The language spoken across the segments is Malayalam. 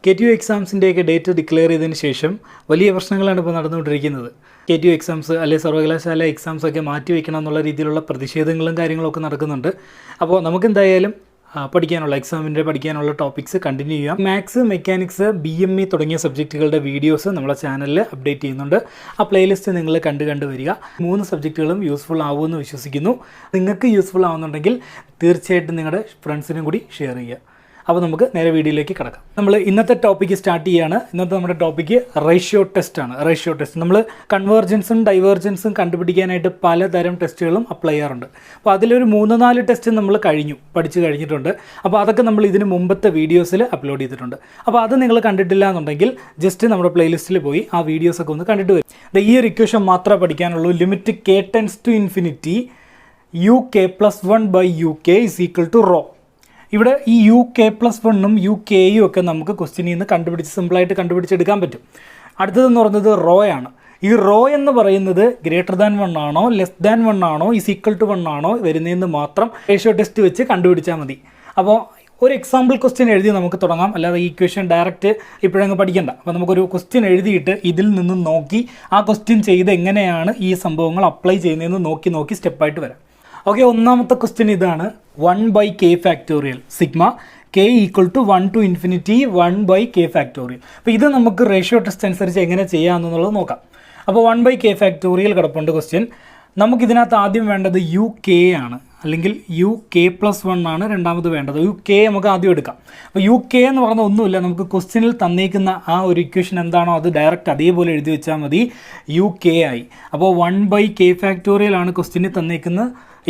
KTU എക്സാംസിൻ്റെയൊക്കെ ഡേറ്റ് ഡിക്ലെയർ ചെയ്തതിന് ശേഷം വലിയ പ്രശ്നങ്ങളാണ് ഇപ്പോൾ നടന്നുകൊണ്ടിരിക്കുന്നത്. KTU എക്സാംസ് അല്ലെങ്കിൽ സർവകലാശാല എക്സാംസൊക്കെ മാറ്റിവെക്കണം എന്നുള്ള രീതിയിലുള്ള പ്രതിഷേധങ്ങളും കാര്യങ്ങളൊക്കെ നടക്കുന്നുണ്ട്. അപ്പോൾ നമുക്കെന്തായാലും പഠിക്കാനുള്ള ടോപ്പിക്സ് കണ്ടിന്യൂ ചെയ്യാം. മാത്സ്, മെക്കാനിക്സ്, BME തുടങ്ങിയ സബ്ജക്റ്റുകളുടെ വീഡിയോസ് നമ്മുടെ ചാനലിൽ അപ്ഡേറ്റ് ചെയ്യുന്നുണ്ട്. ആ പ്ലേലിസ്റ്റ് നിങ്ങൾ കണ്ടു വരിക. 3 സബ്ജക്റ്റുകളും യൂസ്ഫുൾ ആവുമെന്ന് വിശ്വസിക്കുന്നു. നിങ്ങൾക്ക് യൂസ്ഫുൾ ആവുന്നുണ്ടെങ്കിൽ തീർച്ചയായിട്ടും നിങ്ങളുടെ ഫ്രണ്ട്സിനും കൂടി ഷെയർ ചെയ്യുക. അപ്പോൾ നമുക്ക് നേരെ വീഡിയോയിലേക്ക് കിടക്കാം. നമ്മൾ ഇന്നത്തെ ടോപ്പിക്ക് സ്റ്റാർട്ട് ചെയ്യുകയാണ്. ഇന്നത്തെ നമ്മുടെ ടോപ്പിക്ക് റേഷ്യോ ടെസ്റ്റാണ്. റേഷ്യോ ടെസ്റ്റ് നമ്മൾ കൺവേർജൻസും ഡൈവേർജൻസും കണ്ടുപിടിക്കാനായിട്ട് പലതരം ടെസ്റ്റുകളും അപ്ലൈ ചെയ്യാറുണ്ട്. അപ്പോൾ അതിലൊരു 3-4 ടെസ്റ്റ് നമ്മൾ പഠിച്ചു കഴിഞ്ഞിട്ടുണ്ട്. അപ്പോൾ അതൊക്കെ നമ്മൾ ഇതിന് മുമ്പത്തെ വീഡിയോസിൽ അപ്ലോഡ് ചെയ്തിട്ടുണ്ട്. അപ്പോൾ അത് നിങ്ങൾ കണ്ടിട്ടില്ല എന്നുണ്ടെങ്കിൽ ജസ്റ്റ് നമ്മുടെ പ്ലേലിസ്റ്റിൽ പോയി ആ വീഡിയോസൊക്കെ ഒന്ന് കണ്ടിട്ട് വരും. ഈ ഒരു ഇക്വേഷൻ മാത്രമേ പഠിക്കാനുള്ളൂ. Limit k tends to infinity UK+1/UK = ρ. ഇവിടെ ഈ UK+1ഉം UKയും ഒക്കെ നമുക്ക് ക്വസ്റ്റ്യനിൽ നിന്ന് സിമ്പിളായിട്ട് കണ്ടുപിടിച്ചെടുക്കാൻ പറ്റും. അടുത്തതെന്ന് പറയുന്നത് റോ ആണ്. ഈ റോ എന്ന് പറയുന്നത് >1 ആണോ <1 ആണോ =1 ആണോ വരുന്നതെന്ന് മാത്രം റേഷ്യോ ടെസ്റ്റ് വെച്ച് കണ്ടുപിടിച്ചാൽ മതി. അപ്പോൾ ഒരു എക്സാമ്പിൾ ക്വസ്റ്റ്യൻ എഴുതി നമുക്ക് തുടങ്ങാം. അല്ലാതെ ഈ ക്വസ്റ്റ്യൻ ഡയറക്റ്റ് ഇപ്പോഴങ്ങ് പഠിക്കണ്ട. അപ്പോൾ നമുക്കൊരു ക്വസ്റ്റ്യൻ എഴുതിയിട്ട് ഇതിൽ നിന്നും നോക്കി ആ ക്വസ്റ്റ്യൻ ചെയ്ത് എങ്ങനെയാണ് ഈ സംഭവങ്ങൾ അപ്ലൈ ചെയ്യുന്നതെന്ന് നോക്കി സ്റ്റെപ്പായിട്ട് വരാം. ഓക്കെ, ഒന്നാമത്തെ ക്വസ്റ്റ്യൻ ഇതാണ്. 1/k⁴ sigma k = 1 to ∞ 1/k⁴. അപ്പോൾ ഇത് നമുക്ക് റേഷ്യോ ടെസ്റ്റ് അനുസരിച്ച് എങ്ങനെ ചെയ്യാമെന്നുള്ളത് നോക്കാം. അപ്പോൾ 1/k⁴ കിടപ്പുണ്ട് ക്വസ്റ്റ്യൻ. നമുക്കിതിനകത്ത് ആദ്യം വേണ്ടത് UK ആണ്, അല്ലെങ്കിൽ UK+1 ആണ് രണ്ടാമത് വേണ്ടത്. UK നമുക്ക് ആദ്യം എടുക്കാം. അപ്പോൾ UK എന്ന് പറഞ്ഞാൽ ഒന്നുമില്ല, നമുക്ക് ക്വസ്റ്റ്യനിൽ തന്നേക്കുന്ന ആ ഒരു ഇക്വേഷൻ എന്താണോ അത് ഡയറക്റ്റ് അതേപോലെ എഴുതി വെച്ചാൽ മതി. UK ആയി. അപ്പോൾ 1/k⁴ ആണ് ക്വസ്റ്റ്യനിൽ തന്നേക്കുന്ന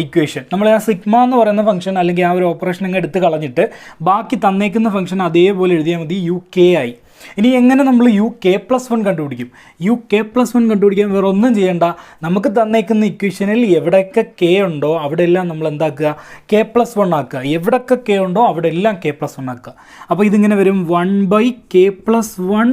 ഇക്വേഷൻ. നമ്മൾ ആ സിഗ്മ എന്ന് പറയുന്ന ഫംഗ്ഷൻ അല്ലെങ്കിൽ ആ ഒരു ഓപ്പറേഷൻ അങ്ങ് എടുത്ത് കളഞ്ഞിട്ട് ബാക്കി തന്നേക്കുന്ന ഫംഗ്ഷൻ അതേപോലെ എഴുതിയാൽ മതി. UK ആയി. ഇനി എങ്ങനെ നമ്മൾ UK+1 കണ്ടുപിടിക്കും? UK+1 കണ്ടുപിടിക്കാൻ വേറെ ഒന്നും ചെയ്യേണ്ട. നമുക്ക് തന്നേക്കുന്ന ഇക്വേഷനിൽ എവിടെയൊക്കെ k ഉണ്ടോ അവിടെ എല്ലാം നമ്മൾ എന്താക്കുക? k+1 ആക്കുക. എവിടെയൊക്കെ k ഉണ്ടോ അവിടെ എല്ലാം k+1 ആക്കുക. അപ്പോൾ ഇതിങ്ങനെ വരും 1/k+1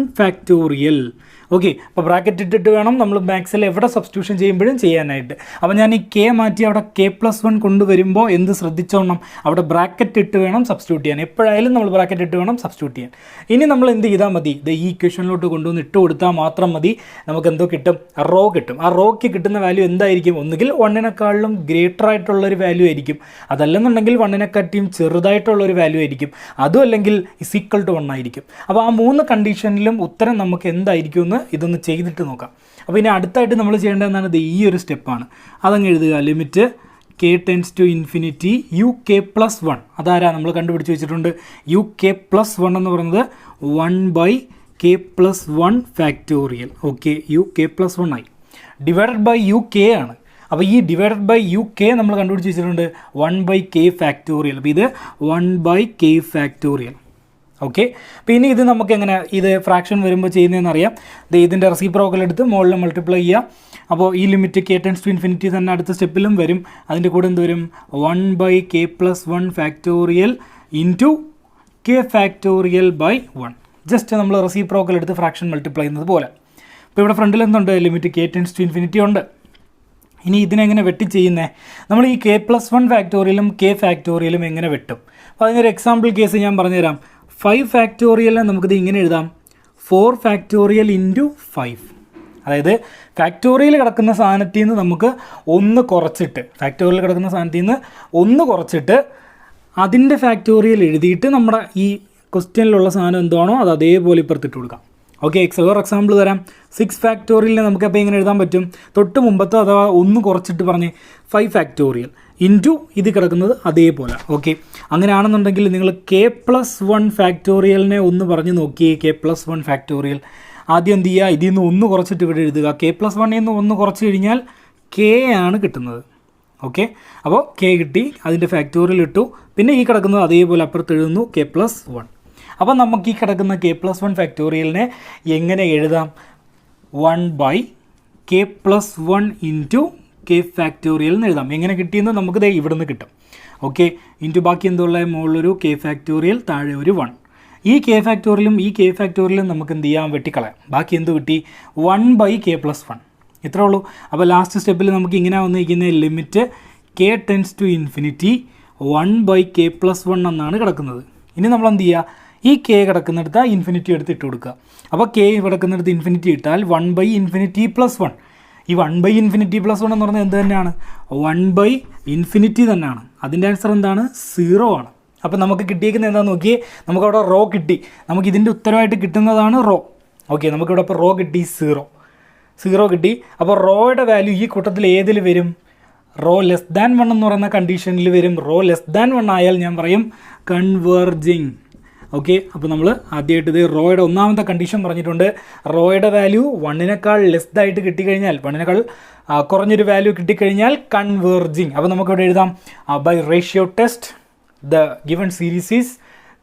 ഓക്കെ. അപ്പോൾ ബ്രാക്കറ്റ് ഇട്ടിട്ട് വേണം നമ്മൾ മാത്സിൽ എവിടെ സബ്സ്റ്റിറ്റ്യൂഷൻ ചെയ്യുമ്പോഴും ചെയ്യാനായിട്ട്. അപ്പോൾ ഞാൻ ഈ k മാറ്റി അവിടെ k+1 കൊണ്ടുവരുമ്പോൾ എന്ത് ശ്രദ്ധിച്ചോണം? അവിടെ ബ്രാക്കറ്റ് ഇട്ട് വേണം സബ്സ്റ്റിറ്റ്യൂട്ട് ചെയ്യാൻ. എപ്പോഴായാലും നമ്മൾ ബ്രാക്കറ്റ് ഇട്ട് വേണം സബ്സ്റ്റിറ്റ്യൂട്ട് ചെയ്യാൻ. ഇനി നമ്മൾ എന്ത് ചെയ്താൽ മതി? ഈ ഇക്വേഷനിലോട്ട് കൊണ്ടുവന്ന് ഇട്ട് കൊടുത്താൽ മാത്രം മതി. നമുക്ക് എന്തോ കിട്ടും? റോ കിട്ടും. ആ റോയ്ക്ക് കിട്ടുന്ന വാല്യൂ എന്തായിരിക്കും? ഒന്നുകിൽ 1നെക്കാളും ഗ്രേറ്റർ ആയിട്ടുള്ളൊരു വാല്യൂ ആയിരിക്കും, അതല്ലെന്നുണ്ടെങ്കിൽ 1നെക്കാട്ടിയും ചെറുതായിട്ടുള്ളൊരു വാല്യൂ ആയിരിക്കും, അതും അല്ലെങ്കിൽ =1 ആയിരിക്കും. അപ്പോൾ ആ 3 കണ്ടീഷനിലും ഉത്തരം നമുക്ക് എന്തായിരിക്കും എന്ന് ഇതൊന്ന് ചെയ്തിട്ട് നോക്കാം. അപ്പോൾ ഇനി അടുത്തായിട്ട് നമ്മൾ ചെയ്യേണ്ടതെന്നാണ് ഈ ഒരു സ്റ്റെപ്പാണ്. അതങ്ങ് എഴുതുക. Limit k tends to infinity UK+1. അതാരാ നമ്മൾ കണ്ടുപിടിച്ച് വെച്ചിട്ടുണ്ട്? UK+1 എന്ന് പറയുന്നത് 1/k+1 ഓക്കെ, UK+1 ആയി. ഡിവൈഡഡ് ബൈ UK ആണ്. അപ്പോൾ ഈ ഡിവൈഡഡ് ബൈ UK നമ്മൾ കണ്ടുപിടിച്ച് വെച്ചിട്ടുണ്ട് 1/k⁴. അപ്പോൾ ഇത് 1/k⁴. ഓക്കെ. അപ്പോൾ ഇനി ഇത് നമുക്ക് എങ്ങനെ ഇത് ഫ്രാക്ഷൻ വരുമ്പോൾ ചെയ്യുന്നതെന്ന് അറിയാം. ഇതിൻ്റെ റെസിപ്രോക്കൽ എടുത്ത് മുകളിൽ മൾട്ടിപ്ലൈ ചെയ്യുക. അപ്പോൾ ഈ limit k tends to infinity തന്നെ അടുത്ത സ്റ്റെപ്പിലും വരും. അതിൻ്റെ കൂടെ എന്ത് വരും? 1/k+1 into k⁴/1. ജസ്റ്റ് നമ്മൾ റെസിപ്രോക്കൽ എടുത്ത് ഫ്രാക്ഷൻ മൾട്ടിപ്ലൈ ചെയ്യുന്നത് പോലെ. അപ്പോൾ ഇവിടെ ഫ്രണ്ടിൽ എന്തുണ്ട്? Limit k tends to infinity ഉണ്ട്. ഇനി ഇതിനെങ്ങനെ വെട്ടി ചെയ്യുന്നത്? നമ്മൾ ഈ k+1 k⁴ എങ്ങനെ വെട്ടും? അപ്പോൾ അതിനൊരു എക്സാമ്പിൾ കേസ് ഞാൻ പറഞ്ഞുതരാം. 5 നമുക്കിത് ഇങ്ങനെ എഴുതാം. 4 ഇൻറ്റു 5. അതായത് ഫാക്ടോറിയൽ കിടക്കുന്ന സാധനത്തിൽ നിന്ന് നമുക്ക് ഒന്ന് കുറച്ചിട്ട് അതിൻ്റെ ഫാക്ടോറിയൽ എഴുതിയിട്ട് നമ്മുടെ ഈ ക്വസ്റ്റ്യനിലുള്ള സാധനം എന്താണോ അത് അതേപോലെ ഇപ്പുറത്തിട്ട് കൊടുക്കാം. ഓക്കെ, വേറെ എക്സാമ്പിൾ തരാം. 6 നമുക്കപ്പോൾ എങ്ങനെ എഴുതാൻ പറ്റും? തൊട്ട് മുമ്പത്തെ അഥവാ ഒന്ന് കുറച്ചിട്ട് പറഞ്ഞ് 5 ഇൻറ്റു ഇത് കിടക്കുന്നത് അതേപോലെ. ഓക്കെ, അങ്ങനെയാണെന്നുണ്ടെങ്കിൽ നിങ്ങൾ k+1 ഒന്ന് പറഞ്ഞ് നോക്കിയേ. k+1 ആദ്യം എന്ത് ചെയ്യുക? ഇതിൽ നിന്ന് ഒന്ന് കുറച്ചിട്ട് ഇവിടെ എഴുതുക. k+1 ഒന്ന് കുറച്ച് കഴിഞ്ഞാൽ k ആണ് കിട്ടുന്നത്. ഓക്കെ, അപ്പോൾ k കിട്ടി, അതിൻ്റെ ഫാക്ടോറിയൽ ഇട്ടു, പിന്നെ ഈ കിടക്കുന്നത് അതേപോലെ അപ്പുറത്ത് എഴുതുന്നു k+1. അപ്പോൾ നമുക്ക് ഈ കിടക്കുന്ന k+1 എങ്ങനെ എഴുതാം? 1/k+1 ഇൻറ്റു k⁴ എന്ന് എഴുതാം. എങ്ങനെ കിട്ടിയെന്ന് നമുക്ക് ഇവിടെ നിന്ന് കിട്ടും. ഓക്കെ, ഇൻറ്റു ബാക്കി എന്തുള്ള മുകളിലൊരു k⁴, താഴെ ഒരു 1. ഈ k⁴ ഈ k⁴ നമുക്ക് എന്ത് ചെയ്യാം? വെട്ടിക്കളയാം. ബാക്കി എന്ത് കിട്ടി? 1/k+1. ഇത്രേ ഉള്ളൂ. അപ്പോൾ ലാസ്റ്റ് സ്റ്റെപ്പിൽ നമുക്ക് ഇങ്ങനെ വന്നിരിക്കുന്ന limit k tends to infinity 1/k+1 എന്നാണ് കിടക്കുന്നത്. ഇനി നമ്മൾ എന്ത് ചെയ്യുക? ഈ കെ കിടക്കുന്നിടത്ത് ആ ഇൻഫിനിറ്റി എടുത്ത് ഇട്ട് കൊടുക്കുക. അപ്പോൾ കെ കിടക്കുന്നിടത്ത് ഇൻഫിനിറ്റി ഇട്ടാൽ 1/∞+1. ഈ 1/∞+1 എന്ന് പറഞ്ഞാൽ എന്ത് തന്നെയാണ്? 1/∞ തന്നെയാണ്. അതിൻ്റെ ആൻസർ എന്താണ്? 0 ആണ്. അപ്പോൾ നമുക്ക് കിട്ടിയേക്കുന്നത് എന്താണെന്ന് നോക്കിയേ, നമുക്കവിടെ റോ കിട്ടി. നമുക്ക് ഇതിൻ്റെ ഉത്തരവായിട്ട് കിട്ടുന്നതാണ് റോ. ഓക്കെ, നമുക്കിവിടെ ഇപ്പോൾ റോ കിട്ടി, 0 കിട്ടി. അപ്പോൾ റോയുടെ വാല്യൂ ഈ കൂട്ടത്തിൽ ഏതിൽ വരും? റോ <1 എന്ന് പറയുന്ന കണ്ടീഷനിൽ വരും. റോ <1 ആയാൽ ഞാൻ പറയും കൺവേർജിങ്. ഓക്കെ, അപ്പോൾ നമ്മൾ ആദ്യമായിട്ട് ഇത് റോയുടെ ഒന്നാമത്തെ കണ്ടീഷൻ പറഞ്ഞിട്ടുണ്ട്. റോയുടെ വാല്യൂ 1നേക്കാൾ ലെസ്തായിട്ട് കിട്ടിക്കഴിഞ്ഞാൽ, 1നേക്കാൾ കുറഞ്ഞൊരു വാല്യൂ കിട്ടിക്കഴിഞ്ഞാൽ കൺവേർജിങ്. അപ്പോൾ നമുക്കിവിടെ എഴുതാം by ratio test the given series is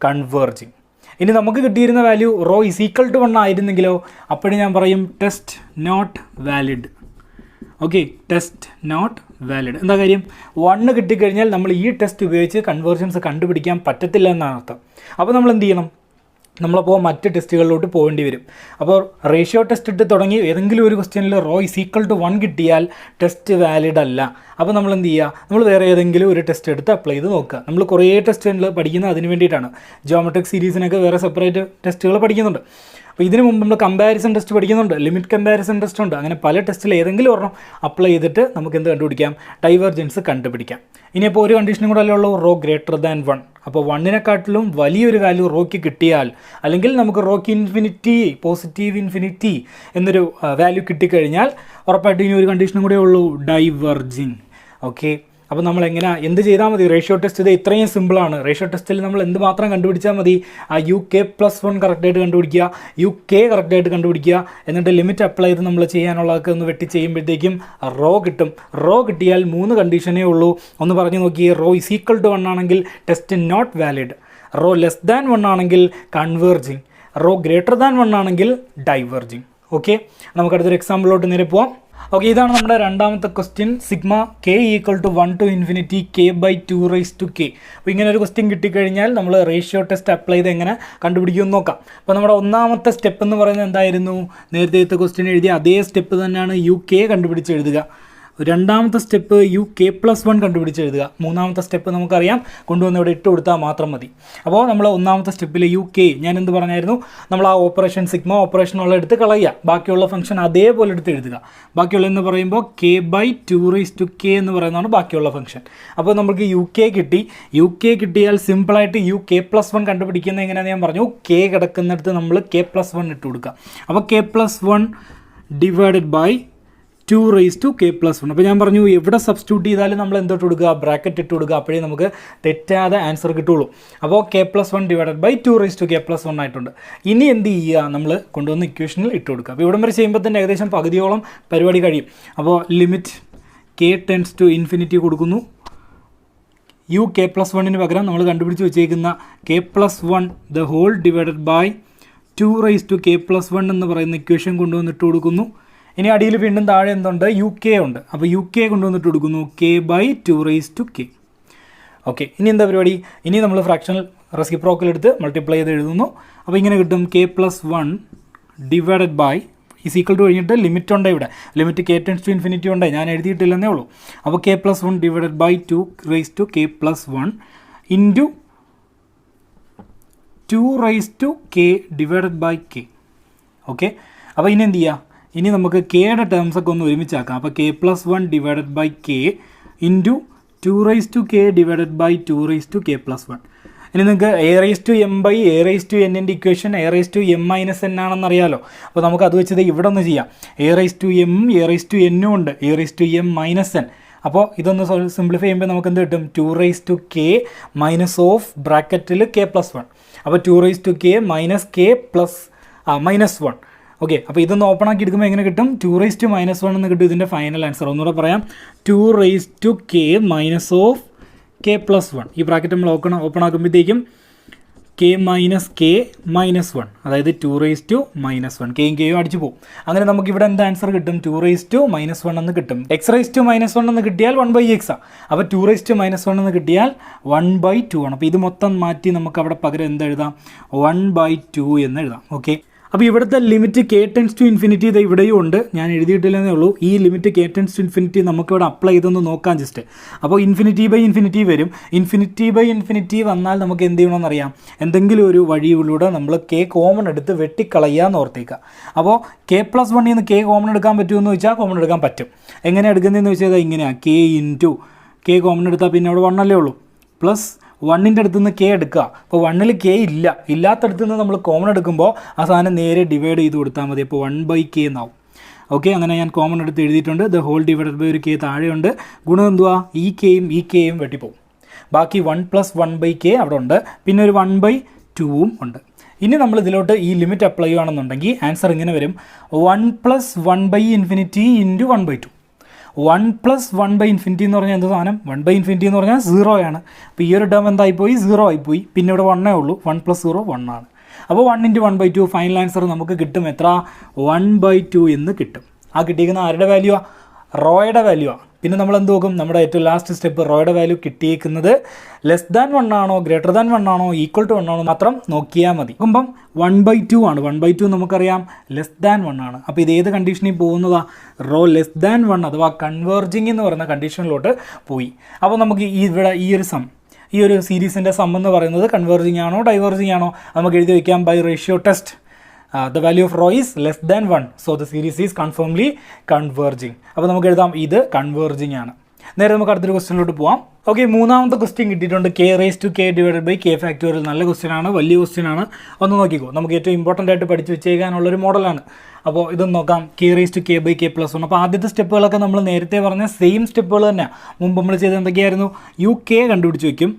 converging. ഇനി നമുക്ക് കിട്ടിയിരുന്ന വാല്യൂ റോ =1 ആയിരുന്നെങ്കിലോ, അപ്പോഴും ഞാൻ പറയും test not valid. Okay, test not valid. എന്താ കാര്യം? 1 കിട്ടിക്കഴിഞ്ഞാൽ നമ്മൾ ഈ ടെസ്റ്റ് ഉപയോഗിച്ച് കൺവേർഷൻസ് കണ്ടുപിടിക്കാൻ പറ്റത്തില്ല എന്നാണ് അർത്ഥം. അപ്പോൾ നമ്മൾ എന്ത് ചെയ്യണം? നമ്മളപ്പോൾ മറ്റ് ടെസ്റ്റുകളിലോട്ട് പോകേണ്ടി വരും. അപ്പോൾ റേഷ്യോ ടെസ്റ്റ് ഇട്ട് തുടങ്ങി ഏതെങ്കിലും ഒരു ക്വസ്റ്റ്യനിൽ റോ =1 കിട്ടിയാൽ ടെസ്റ്റ് വാലിഡ് അല്ല. അപ്പോൾ നമ്മൾ എന്ത് ചെയ്യുക? നമ്മൾ വേറെ ഏതെങ്കിലും ഒരു ടെസ്റ്റ് എടുത്ത് അപ്ലൈ ചെയ്ത് നോക്കുക. നമ്മൾ കുറേ ടെസ്റ്റുകൾ പഠിക്കുന്നത് അതിന് വേണ്ടിയിട്ടാണ്. ജിയോമെട്രിക് സീരീസിനൊക്കെ വേറെ സെപ്പറേറ്റ് ടെസ്റ്റുകൾ പഠിക്കുന്നുണ്ട്. അപ്പോൾ ഇതിന് മുമ്പ് നമ്മൾ കമ്പാരിസൺ ടെസ്റ്റ് പഠിക്കുന്നുണ്ട്, ലിമിറ്റ് കമ്പാരിസൺ ടെസ്റ്റ് ഉണ്ട്. അങ്ങനെ പല ടെസ്റ്റിൽ ഏതെങ്കിലും ഒരെണ്ണം അപ്ലൈ ചെയ്തിട്ട് നമുക്ക് എന്ത് കണ്ടുപിടിക്കാം? ഡൈവേർജൻസ് കണ്ടുപിടിക്കാം. ഇനിയിപ്പോൾ ഒരു കണ്ടീഷനും കൂടെ അല്ലേ ഉള്ളൂ, റോ >1. അപ്പോൾ 1നേക്കാട്ടിലും വലിയൊരു വാല്യൂ റോയ്ക്ക് കിട്ടിയാൽ, അല്ലെങ്കിൽ നമുക്ക് റോയ്ക്ക് +∞ എന്നൊരു വാല്യൂ കിട്ടിക്കഴിഞ്ഞാൽ ഉറപ്പായിട്ടും ഇനി ഒരു കണ്ടീഷനും കൂടെ ഉള്ളൂ, ഡൈവേർജിങ്. ഓക്കെ, അപ്പോൾ നമ്മൾ എന്ത് ചെയ്താൽ മതി? റേഷ്യോ ടെസ്റ്റ് ഇത് ഇത്രയും സിമ്പിളാണ്. റേഷ്യോ ടെസ്റ്റിൽ നമ്മൾ എന്ത് മാത്രം കണ്ടുപിടിച്ചാൽ മതി? ആ UK+1 കറക്റ്റായിട്ട് കണ്ടുപിടിക്കുക, UK കറക്റ്റായിട്ട് കണ്ടുപിടിക്കുക, എന്നിട്ട് ലിമിറ്റ് അപ്ലൈ ചെയ്ത് നമ്മൾ ചെയ്യാനുള്ളതൊക്കെ ഒന്ന് വെട്ടി ചെയ്യുമ്പോഴത്തേക്കും റോ കിട്ടും. റോ കിട്ടിയാൽ 3 കണ്ടീഷനേ ഉള്ളൂ. ഒന്ന് പറഞ്ഞു നോക്കിയേ. റോ =1 ആണെങ്കിൽ ടെസ്റ്റ് നോട്ട് വാലിഡ്, റോ <1 ആണെങ്കിൽ കൺവേർജിങ്, റോ >1 ആണെങ്കിൽ ഡൈവേർജിങ്. ഓക്കെ, നമുക്കടുത്തൊരു എക്സാമ്പിളിലോട്ട് നേരെ പോവാം. ഓക്കെ, ഇതാണ് നമ്മുടെ രണ്ടാമത്തെ ക്വസ്റ്റ്യൻ. k = 1 to ∞ k/2⁻k. അപ്പോൾ ഇങ്ങനെ ഒരു ക്വസ്റ്റ്യൻ കിട്ടിക്കഴിഞ്ഞാൽ നമ്മൾ റേഷ്യോ ടെസ്റ്റ് അപ്ലൈ ചെയ്ത് എങ്ങനെ കണ്ടുപിടിക്കുമെന്ന് നോക്കാം. അപ്പോൾ നമ്മുടെ ഒന്നാമത്തെ സ്റ്റെപ്പ് എന്ന് പറയുന്നത് എന്തായിരുന്നു? നേരത്തെ ക്വസ്റ്റ്യൻ എഴുതിയ അതേ സ്റ്റെപ്പ് തന്നെയാണ് UK കണ്ടുപിടിച്ച് എഴുതുക. രണ്ടാമത്തെ സ്റ്റെപ്പ് UK+1 കണ്ടുപിടിച്ച് എഴുതുക. മൂന്നാമത്തെ സ്റ്റെപ്പ് നമുക്കറിയാം, കൊണ്ടുവന്ന് ഇവിടെ ഇട്ട് കൊടുത്താൽ മാത്രം മതി. അപ്പോൾ നമ്മൾ ഒന്നാമത്തെ സ്റ്റെപ്പിൽ UK ഞാൻ എന്ത് പറഞ്ഞായിരുന്നു? നമ്മൾ ആ ഓപ്പറേഷൻ ഓപ്പറേഷനുള്ള എടുത്ത് കളയുക, ബാക്കിയുള്ള ഫംഗ്ഷൻ അതേപോലെ എടുത്ത് എഴുതുക. ബാക്കിയുള്ള എന്ന് പറയുമ്പോൾ k/2⁻k എന്ന് പറയുന്നതാണ് ബാക്കിയുള്ള ഫംഗ്ഷൻ. അപ്പോൾ നമുക്ക് UK കിട്ടി. UK കിട്ടിയാൽ സിമ്പിളായിട്ട് UK+1 കണ്ടുപിടിക്കുന്നത് എങ്ങനെയാണെന്ന് ഞാൻ പറഞ്ഞു. k കിടക്കുന്നിടത്ത് നമ്മൾ k+1 ഇട്ട് കൊടുക്കുക. അപ്പോൾ k+1 ഡിവൈഡഡ് ബൈ 2⁻k+1. അപ്പോൾ ഞാൻ പറഞ്ഞു എവിടെ സബ്സ്റ്റിറ്റ്യൂട്ട് ചെയ്താലും നമ്മൾ എന്തിട്ട് കൊടുക്കുക? ബ്രാക്കറ്റ് ഇട്ട് കൊടുക്കുക. അപ്പോഴേ നമുക്ക് തെറ്റാതെ ആൻസർ കിട്ടുള്ളൂ. അപ്പോൾ k+1 ഡിവൈഡഡ് ബൈ 2⁻k+1 ആയിട്ടുണ്ട്. ഇനി എന്ത് ചെയ്യുക? നമ്മൾ കൊണ്ടുവന്ന് ഇക്വേഷനിൽ ഇട്ട് കൊടുക്കുക. അപ്പോൾ ഇവിടം വരെ ചെയ്യുമ്പോൾ തന്നെ ഏകദേശം പകുതിയോളം പരിപാടി കഴിയും. അപ്പോൾ ലിമിറ്റ് k →∞ കൊടുക്കുന്നു. UK+1 പകരം നമ്മൾ കണ്ടുപിടിച്ച് വെച്ചേക്കുന്ന k+1 the whole divided by 2⁻k+1 എന്ന് പറയുന്ന ഇക്വേഷൻ കൊണ്ടുവന്നിട്ട് കൊടുക്കുന്നു. ഇനി അടിയിൽ വീണ്ടും താഴെ എന്തുണ്ട്? UK ഉണ്ട്. അപ്പോൾ UK കൊണ്ടുവന്നിട്ട് കൊടുക്കുന്നു k/2⁻k. ഓക്കെ, ഇനി എന്താ പരിപാടി? ഇനി നമ്മൾ ഫ്രാക്ഷണൽ റെസിപ്രോക്കൽ എടുത്ത് മൾട്ടിപ്ലൈ ചെയ്ത് എഴുതുന്നു. അപ്പോൾ ഇങ്ങനെ കിട്ടും k+1 ഡിവൈഡഡ് ബൈ = കഴിഞ്ഞിട്ട് ലിമിറ്റ് ഉണ്ട്. ഇവിടെ ലിമിറ്റ് k →∞ ഉണ്ട്, ഞാൻ എഴുതിയിട്ടില്ലെന്നേ ഉള്ളൂ. അപ്പോൾ k+1 divided by 2⁻k+1 into 2⁻k divided by k. Okay, അപ്പോൾ ഇനി എന്ത് ചെയ്യുക? ഇനി നമുക്ക് കെയുടെ ടേംസൊക്കെ ഒന്ന് ഒരുമിച്ചാക്കാം. അപ്പോൾ k+1 divided by k into 2⁻k divided by 2⁻k+1. ഇനി നിങ്ങൾക്ക് a/m/a/n ഇക്വേഷൻ a/m-n ആണെന്നറിയാലോ. അപ്പോൾ നമുക്ക് അത് വെച്ചത് ഇവിടെ ഒന്ന് ചെയ്യാം. a/m a/n ഉണ്ട്, a/m-n. അപ്പോൾ ഇതൊന്ന് സിംപ്ലിഫൈ ചെയ്യുമ്പോൾ നമുക്ക് എന്ത് കിട്ടും? 2⁻k മൈനസ് ഓഫ് ബ്രാക്കറ്റിൽ k+1. അപ്പോൾ 2⁻k -k+-1. ഓക്കെ, അപ്പോൾ ഇതൊന്ന് ഓപ്പൺ ആക്കി എടുക്കുമ്പോൾ എങ്ങനെ കിട്ടും? 2⁻−1 എന്ന് കിട്ടും. ഇതിൻ്റെ ഫൈനൽ ആൻസർ ഒന്നുകൂടെ പറയാം, 2⁻k മൈനസ് ഓഫ് k+1. ഈ ബ്രാക്കറ്റ് നമ്മൾ ഓപ്പൺ ആക്കുമ്പോഴത്തേക്കും k -k-1, അതായത് 2⁻−1. കെയും കെയും അടിച്ചു പോകും. അങ്ങനെ നമുക്ക് ഇവിടെ എന്താ ആൻസർ കിട്ടും? 2⁻−1 എന്ന് കിട്ടും. x⁻−1 എന്ന് കിട്ടിയാൽ 1/x. അപ്പോൾ 2⁻−1 എന്ന് കിട്ടിയാൽ 1/2 ആണ്. അപ്പോൾ ഇത് മൊത്തം മാറ്റി നമുക്ക് അവിടെ പകരം എന്ത് എഴുതാം? 1/2 എന്ന് എഴുതാം. ഓക്കെ, അപ്പോൾ ഇവിടുത്തെ limit K tends to infinity ഇത് ഇവിടെയും ഉണ്ട്, ഞാൻ എഴുതിയിട്ടില്ലെന്നേ ഉള്ളൂ. ഈ limit K tends to infinity നമുക്കിവിടെ അപ്ലൈ ചെയ്തൊന്ന് നോക്കാം ജസ്റ്റ്. അപ്പോൾ ഇൻഫിനിറ്റി ബൈ ഇൻഫിനിറ്റി വരും. ഇൻഫിനിറ്റി ബൈ ഇൻഫിനിറ്റി വന്നാൽ നമുക്ക് എന്ത് ചെയ്യണമെന്നറിയാം, എന്തെങ്കിലും ഒരു വഴിയിലൂടെ നമ്മൾ കെ കോമൺ എടുത്ത് വെട്ടിക്കളയാന്ന് ഓർത്തേക്കുക. അപ്പോൾ കെ പ്ലസ് വണ്ണിൽ നിന്ന് കെ കോമൺ എടുക്കാൻ പറ്റുമെന്ന് ചോദിച്ചാൽ കോമൺ എടുക്കാൻ പറ്റും. എങ്ങനെ എടുക്കുന്നതെന്ന് വെച്ചാൽ ഇങ്ങനെയാണ്, കെ ഇൻറ്റു കെ കോമൺ എടുത്താൽ പിന്നെ അവിടെ 1 അല്ലേ ഉള്ളൂ, പ്ലസ് 1ൻ്റെ അടുത്ത് നിന്ന് കെ എടുക്കുക. അപ്പോൾ 1ൽ കെ ഇല്ലാത്തടത്ത് നിന്ന് നമ്മൾ കോമൺ എടുക്കുമ്പോൾ ആ സാധനം നേരെ ഡിവൈഡ് ചെയ്ത് കൊടുത്താൽ മതി. അപ്പോൾ 1/k എന്നാവും. ഓക്കെ, അങ്ങനെ ഞാൻ കോമൺ എടുത്ത് എഴുതിയിട്ടുണ്ട്. ദ ഹോൾ ഡിവൈഡഡ് ബൈ ഒരു കെ താഴെയുണ്ട്. ഗുണം എന്തുവാ, ഈ കെയും വെട്ടിപ്പോവും. ബാക്കി 1 + 1/k അവിടെ ഉണ്ട്, പിന്നെ ഒരു 1/2 ഉണ്ട്. ഇനി നമ്മൾ ഇതിലോട്ട് ഈ ലിമിറ്റ് അപ്ലൈ ചെയ്യുകയാണെന്നുണ്ടെങ്കിൽ ആൻസർ ഇങ്ങനെ വരും, 1 + 1/∞ ഇൻറ്റു 1/2. 1 + 1/∞ എന്ന് പറഞ്ഞാൽ എന്ത് സാധനം, 1/∞ എന്ന് പറഞ്ഞാൽ 0 ആണ്. അപ്പോൾ ഈ ഒരു ടേം എന്തായിപ്പോയി, 0 ആയിപ്പോയി. പിന്നെ ഇവിടെ 1 ഉള്ളൂ, 1 + 0 1 ആണ്. അപ്പോൾ 1 × 1/2 ഫൈനൽ ആൻസർ നമുക്ക് കിട്ടും എത്ര, 1/2 എന്ന് കിട്ടും. ആ കിട്ടിയിരിക്കുന്ന ആരുടെ വാല്യൂ ആ, റോയുടെ വാല്യൂ ആണ്. പിന്നെ നമ്മൾ എന്ത് നോക്കും, നമ്മുടെ ഏറ്റവും ലാസ്റ്റ് സ്റ്റെപ്പ് റോയുടെ വാല്യൂ കിട്ടിയേക്കുന്നത് <1 ആണോ <1 ആണോ = 1 ആണോ മാത്രം നോക്കിയാൽ മതി. നോക്കുമ്പം 1/2 ആണ്. 1/2 നമുക്കറിയാം <1 ആണ്. അപ്പോൾ ഇത് ഏത് കണ്ടീഷനിൽ പോകുന്നതാ, റോ <1 അഥവാ കൺവേർജിങ് എന്ന് പറയുന്ന കണ്ടീഷനിലോട്ട് പോയി. അപ്പോൾ നമുക്ക് ഇവിടെ ഈ ഒരു സീരീസിൻ്റെ സം എന്ന് പറയുന്നത് കൺവേർജിങ് ആണോ ഡൈവേർജിങ് ആണോ നമുക്ക് എഴുതി വയ്ക്കാം by ratio test. The value of rho is <1, so the series is confirmly converging. അപ്പോൾ നമുക്ക് എഴുതാം ഇത് കൺവേർജിങ് ആണ്. നേരെ നമുക്ക് അടുത്തൊരു ക്വസ്റ്റ്യനിലോട്ട് പോവാം. ഓക്കെ, മൂന്നാമത്തെ ക്വസ്റ്റ്യൻ കിട്ടിയിട്ടുണ്ട്, k⁻k/k. നല്ല ക്വസ്റ്റ്യൻ ആണ്, വലിയ ക്വസ്റ്റ്യൻ ആണ്. ഒന്ന് നോക്കിക്കോ, നമുക്ക് ഏറ്റവും ഇമ്പോർട്ടൻ്റ് ആയിട്ട് പഠിച്ച് വെച്ചേക്കാനുള്ളൊരു മോഡലാണ്. അപ്പോൾ ഇതൊന്ന് നോക്കാം, k⁻k/k+1. അപ്പോൾ ആദ്യത്തെ സ്റ്റെപ്പുകളൊക്കെ നമ്മൾ നേരത്തെ പറഞ്ഞ സെയിം സ്റ്റെപ്പുകൾ തന്നെയാണ്. മുമ്പ് നമ്മൾ ചെയ്ത് എന്തൊക്കെയായിരുന്നു, UK കണ്ടുപിടിച്ച് വയ്ക്കും,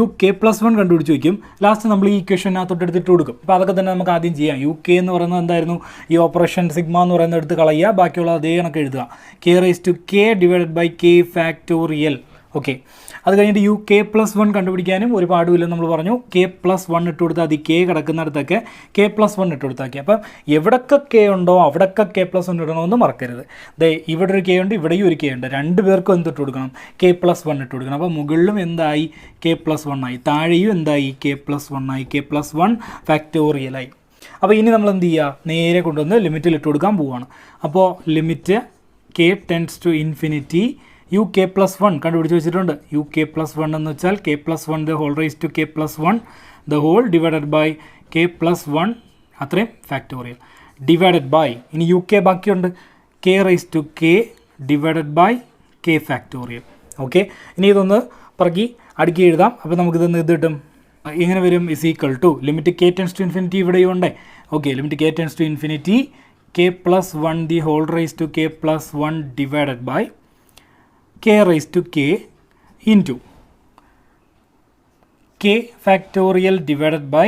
UK+1 കണ്ടുപിടിച്ച് വയ്ക്കും, ലാസ്റ്റ് നമ്മൾ ഈ ഇക്വേഷനകത്തോട്ട് എടുത്തിട്ട് കൊടുക്കും. അപ്പോൾ അതൊക്കെ തന്നെ നമുക്ക് ആദ്യം ചെയ്യാം. UK എന്ന് പറയുന്നത് എന്തായിരുന്നു, ഈ ഓപ്പറേഷൻ സിഗ്മ എന്ന് പറയുന്നത് എടുത്ത് കളയുക, ബാക്കിയുള്ള അതേ കണക്ക് എഴുതുക, k⁻k/k. ഓക്കെ, അത് കഴിഞ്ഞിട്ട് UK+1 കണ്ടുപിടിക്കാനും ഒരു പാടുമില്ല, നമ്മൾ പറഞ്ഞു k+1 ഇട്ട് കൊടുത്താൽ മതി. k കിടക്കുന്നിടത്തൊക്കെ k+1 ഇട്ട് കൊടുത്താൽ മതി. അപ്പം എവിടൊക്കെ k ഉണ്ടോ അവിടൊക്കെ k+1 ഇടണമെന്ന് മറക്കരുത്. ഇവിടെ ഒരു k ഉണ്ട്, ഇവിടെയും ഒരു k ഉണ്ട്, രണ്ട് പേർക്കും എന്തിട്ട് കൊടുക്കണം, k+1 ഇട്ട് കൊടുക്കണം. അപ്പോൾ മുകളിലും എന്തായി, k+1 ആയി, താഴെയും എന്തായി, k+1 ആയി, k+1 ആയി. അപ്പോൾ ഇനി നമ്മൾ എന്ത് ചെയ്യുക, നേരെ കൊണ്ടുവന്ന് ലിമിറ്റിൽ ഇട്ട് കൊടുക്കാൻ പോവുകയാണ്. അപ്പോൾ ലിമിറ്റ് k →∞ UK+1 കണ്ടുപിടിച്ച് വെച്ചിട്ടുണ്ട്. UK+1 എന്ന് വെച്ചാൽ k+1 the whole divided by k+1 അത്രയും ഫാക്ടോറിയൽ ഡിവൈഡഡ് ബൈ, ഇനി UK ബാക്കിയുണ്ട്, k⁻k divided by k factorial. Okay, ഇനി ഇതൊന്ന് പറക്കി അടുക്കി എഴുതാം. അപ്പോൾ നമുക്കിതൊന്ന് ഇത് കിട്ടും, ഇങ്ങനെ വരും, = ലിമിറ്റ് k →∞ ഇവിടെയും ഉണ്ടേ. Okay, limit k →∞ k+1 the whole raised to k+1 divided by k⁻k into k factorial divided by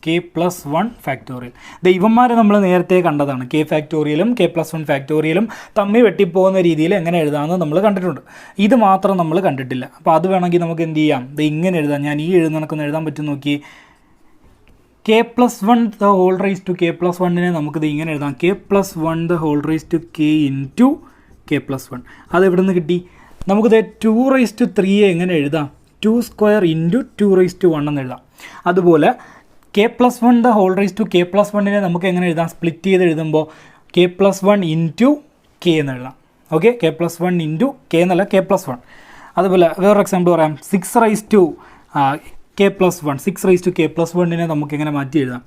k+1 factorial. ഇവന്മാരെ നമ്മൾ നേരത്തെ കണ്ടതാണ്, k ഫാക്ടോറിയലും k+1 ഫാക്ടോറിയലും തമ്മിൽ വെട്ടിപ്പോകുന്ന രീതിയിൽ എങ്ങനെ എഴുതാമെന്ന് നമ്മൾ കണ്ടിട്ടുണ്ട്. ഇത് മാത്രം നമ്മൾ കണ്ടിട്ടില്ല. അപ്പോൾ അത് വേണമെങ്കിൽ നമുക്ക് എന്ത് ചെയ്യാം, ഇങ്ങനെ എഴുതാം. ഞാൻ ഈ എഴുതുന്നതൊക്കെ എഴുതാൻ പറ്റും, നോക്കി, k+1 the whole raised to k+1 നമുക്കിത് ഇങ്ങനെ എഴുതാം, k+1 the whole raised to k into k+1. അത് എവിടെ നിന്ന് കിട്ടി, നമുക്കിത് 2⁻3 എങ്ങനെ എഴുതാം, 2² into 2⁻1 എന്ന് എഴുതാം. അതുപോലെ k+1 the whole raised to k+1 നമുക്ക് എങ്ങനെ എഴുതാം, സ്പ്ലിറ്റ് ചെയ്ത് എഴുതുമ്പോൾ k+1 into k എന്ന് എഴുതാം. ഓക്കെ, k+1 into k എന്നല്ല, k+1. അതുപോലെ വേറൊരു എക്സാമ്പിൾ പറയാം, 6⁻k+1 6⁻k+1 നമുക്ക് എങ്ങനെ മാറ്റി എഴുതാം,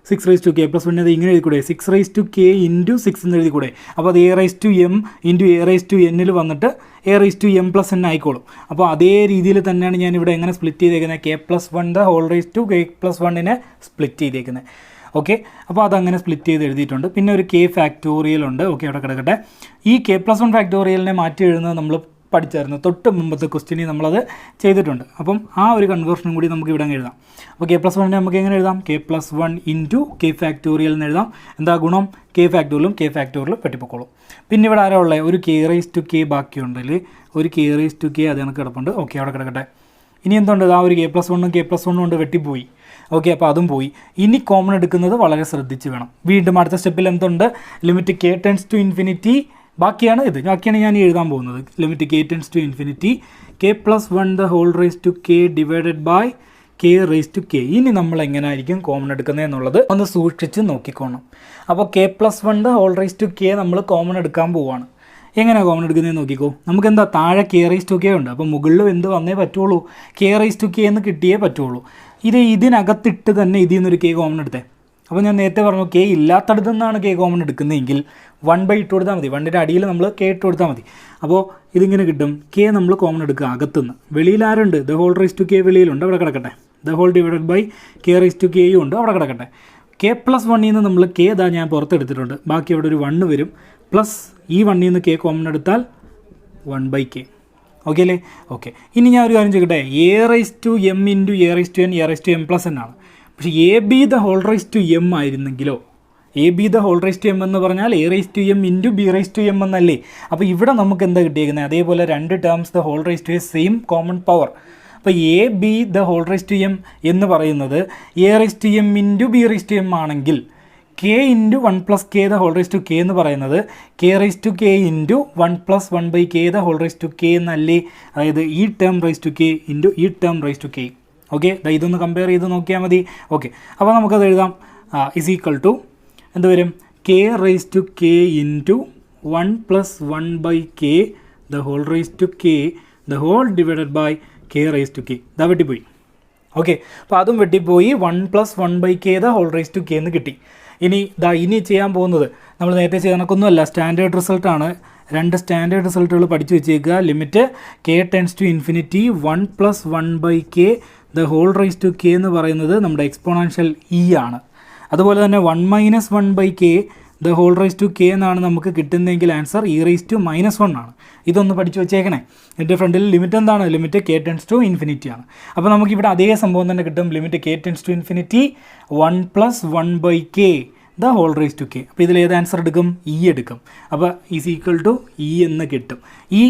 6⁻k+1 അത് ഇങ്ങനെ എഴുതിക്കൂടെ, 6⁻k into 6 എന്ന് എഴുതിക്കൂടെ. അപ്പോൾ അത് a⁻m into a⁻n വന്നിട്ട് a⁻m+n ആയിക്കോളും. അപ്പോൾ അതേ രീതിയിൽ തന്നെയാണ് ഞാൻ ഇവിടെ എങ്ങനെ സ്പ്ലിറ്റ് ചെയ്തേക്കുന്നത്, k+1 the whole raised to k+1 split ചെയ്തേക്കുന്നത്. ഓക്കെ, അപ്പോൾ അതങ്ങനെ സ്പ്ലിറ്റ് ചെയ്ത് എഴുതിയിട്ടുണ്ട്. പിന്നെ ഒരു k ഫാക്ടോറിയൽ ഉണ്ട്. ഓക്കെ, അവിടെ കിടക്കട്ടെ. ഈ k+1 ഫാക്ടോറിയലിനെ മാറ്റി എഴുതുന്നത് നമ്മൾ പഠിച്ചായിരുന്നു, തൊട്ട് മുമ്പത്തെ ക്വസ്റ്റ്യനിൽ നമ്മളത് ചെയ്തിട്ടുണ്ട്. അപ്പം ആ ഒരു കൺവേർഷനും കൂടി നമുക്ക് ഇവിടെ എഴുതാം. അപ്പോൾ k+1 നമുക്ക് എങ്ങനെ എഴുതാം, k+1 into k ഫാക്ടോറിയൽ എന്ന് എഴുതാം. എന്താ ഗുണം, k ഫാക്ടോറിയലും വെട്ടിപ്പൊക്കോളും. പിന്നെ ഇവിടെ ആരാ ഉള്ളത്, ഒരു k⁻k ബാക്കിയുണ്ടല്ലേ, ഒരു k⁻k അത് കണക്ക് കിടപ്പുണ്ട്. ഓക്കെ, അവിടെ കിടക്കട്ടെ. ഇനി എന്തുണ്ട്, ആ ഒരു k+1 കൊണ്ട് വെട്ടിപ്പോയി. ഓക്കെ, അപ്പോൾ അതും പോയി. ഇനി കോമൺ എടുക്കുന്നത് വളരെ ശ്രദ്ധിച്ച് വേണം. വീണ്ടും അടുത്ത സ്റ്റെപ്പിൽ എന്തുണ്ട്, ലിമിറ്റ് k →∞ ബാക്കിയാണ് ഞാൻ എഴുതാൻ പോകുന്നത്. Limit k →∞ k+1 the whole raised to k divided by k K raise to K. ഇനി നമ്മൾ എങ്ങനെയായിരിക്കും കോമൺ എടുക്കുന്നത് എന്നുള്ളത് ഒന്ന് സൂക്ഷിച്ച് നോക്കിക്കോണം. അപ്പോൾ K plus one the whole raise to K നമ്മൾ കോമൺ എടുക്കാൻ പോവുകയാണ്. എങ്ങനെയാണ് കോമൺ എടുക്കുന്നത് നോക്കിക്കോ. നമുക്ക് എന്താ താഴെ കെ റേസ് ടു കെ ഉണ്ട്. അപ്പോൾ മുകളിലും എന്ത് വന്നേ പറ്റുള്ളൂ, കെ റേസ് ടു കെ എന്ന് കിട്ടിയേ പറ്റുള്ളൂ. ഇതിനകത്തിട്ട് തന്നെ ഇതിൽ നിന്നൊരു കെ കോമൺ എടുത്തേ. അപ്പോൾ ഞാൻ നേരത്തെ പറഞ്ഞു കെ ഇല്ലാത്തടത്തു നിന്നാണ് കെ കോമൺ എടുക്കുന്നതെങ്കിൽ 1/, ഇട്ട് കൊടുത്താൽ മതി. 1ൻ്റെ അടിയിൽ നമ്മൾ കെ ഇട്ട് കൊടുത്താൽ മതി. അപ്പോൾ ഇതിങ്ങനെ കിട്ടും. കെ നമ്മൾ കോമൺ എടുക്കുക അകത്തുനിന്ന്. വെളിയിൽ ആരുണ്ട്, the whole raise to K വെളിയിലുണ്ട്, അവിടെ കിടക്കട്ടെ. The whole divided by K raise to കെയും ഉണ്ട്, അവിടെ കിടക്കട്ടെ. കെ പ്ലസ് വണ്ണിൽ നിന്ന് നമ്മൾ കെ ഇതാ ഞാൻ പുറത്തെടുത്തിട്ടുണ്ട്. ബാക്കി അവിടെ ഒരു 1 വരും. പ്ലസ് ഈ 1ൽ നിന്ന് കെ കോമൺ എടുത്താൽ 1/k. ഓക്കെ അല്ലേ? ഓക്കെ. ഇനി ഞാൻ ഒരു കാര്യം ചോദിക്കട്ടെ. A raise to M into A raise to N, A raise to M plus N ആണ്. പക്ഷേ A B the whole raise to M ആയിരുന്നെങ്കിലോ, A B the whole raise to M എന്ന് പറഞ്ഞാൽ A raise to M into B raise to M എന്നല്ലേ. അപ്പോൾ ഇവിടെ നമുക്ക് എന്താ കിട്ടിയേക്കുന്നത്, അതേപോലെ 2 terms the whole raise to a same common power. അപ്പോൾ A B the whole raise to M എന്ന് പറയുന്നത് A raise to M into B raise to M ആണെങ്കിൽ K into 1 plus K the whole raise to K എന്ന് പറയുന്നത് K raise to K into 1 plus 1/k the whole raise to K എന്നല്ലേ. അതായത് ഈ term raise to K into ഈ term raise to K. Okay, ഇതൊന്ന് കമ്പയർ ചെയ്ത് നോക്കിയാൽ മതി. ഓക്കെ, അപ്പോൾ നമുക്കത് എഴുതാം. ഇസ് ഈക്വൽ ടു എന്ത് വരും, K raise to K into 1 plus 1/k the whole raise to K the whole divided by K raise to K. ഇതാ വെട്ടിപ്പോയി. ഓക്കെ, അപ്പോൾ അതും വെട്ടിപ്പോയി. 1 plus 1/k the whole raise to K എന്ന് കിട്ടി. ഇനി ചെയ്യാൻ പോകുന്നത് നമ്മൾ നേരത്തെ ചെയ്ത കണക്കൊന്നുമല്ല, സ്റ്റാൻഡേർഡ് റിസൾട്ടാണ്. 2 സ്റ്റാൻഡേർഡ് റിസൾട്ടുകൾ പഠിച്ചു വെച്ചേക്കുക. Limit K tends to infinity 1 plus 1/k the whole raise to K എന്ന് പറയുന്നത് നമ്മുടെ എക്സ്പോണൻഷ്യൽ ഇ ആണ്. അതുപോലെ തന്നെ 1 minus 1/k the whole raise to K എന്നാണ് നമുക്ക് കിട്ടുന്നതെങ്കിൽ ആൻസർ ഇ റേസ് ടു -1 ആണ്. ഇതൊന്ന് പഠിച്ചു വെച്ചേക്കണേ. ഇതിൻ്റെ ഫ്രണ്ടിൽ ലിമിറ്റ് എന്താണ്, limit K tends to infinity ആണ്. അപ്പോൾ നമുക്കിവിടെ അതേ സംഭവം തന്നെ കിട്ടും. Limit K tends to infinity 1 plus 1/k the whole raise to K. അപ്പോൾ ഇതിൽ ഏത് ആൻസർ എടുക്കും, ഇ എടുക്കും. അപ്പോൾ ഈസ് ഈക്വൽ ടു ഇ എന്ന് കിട്ടും. ഇ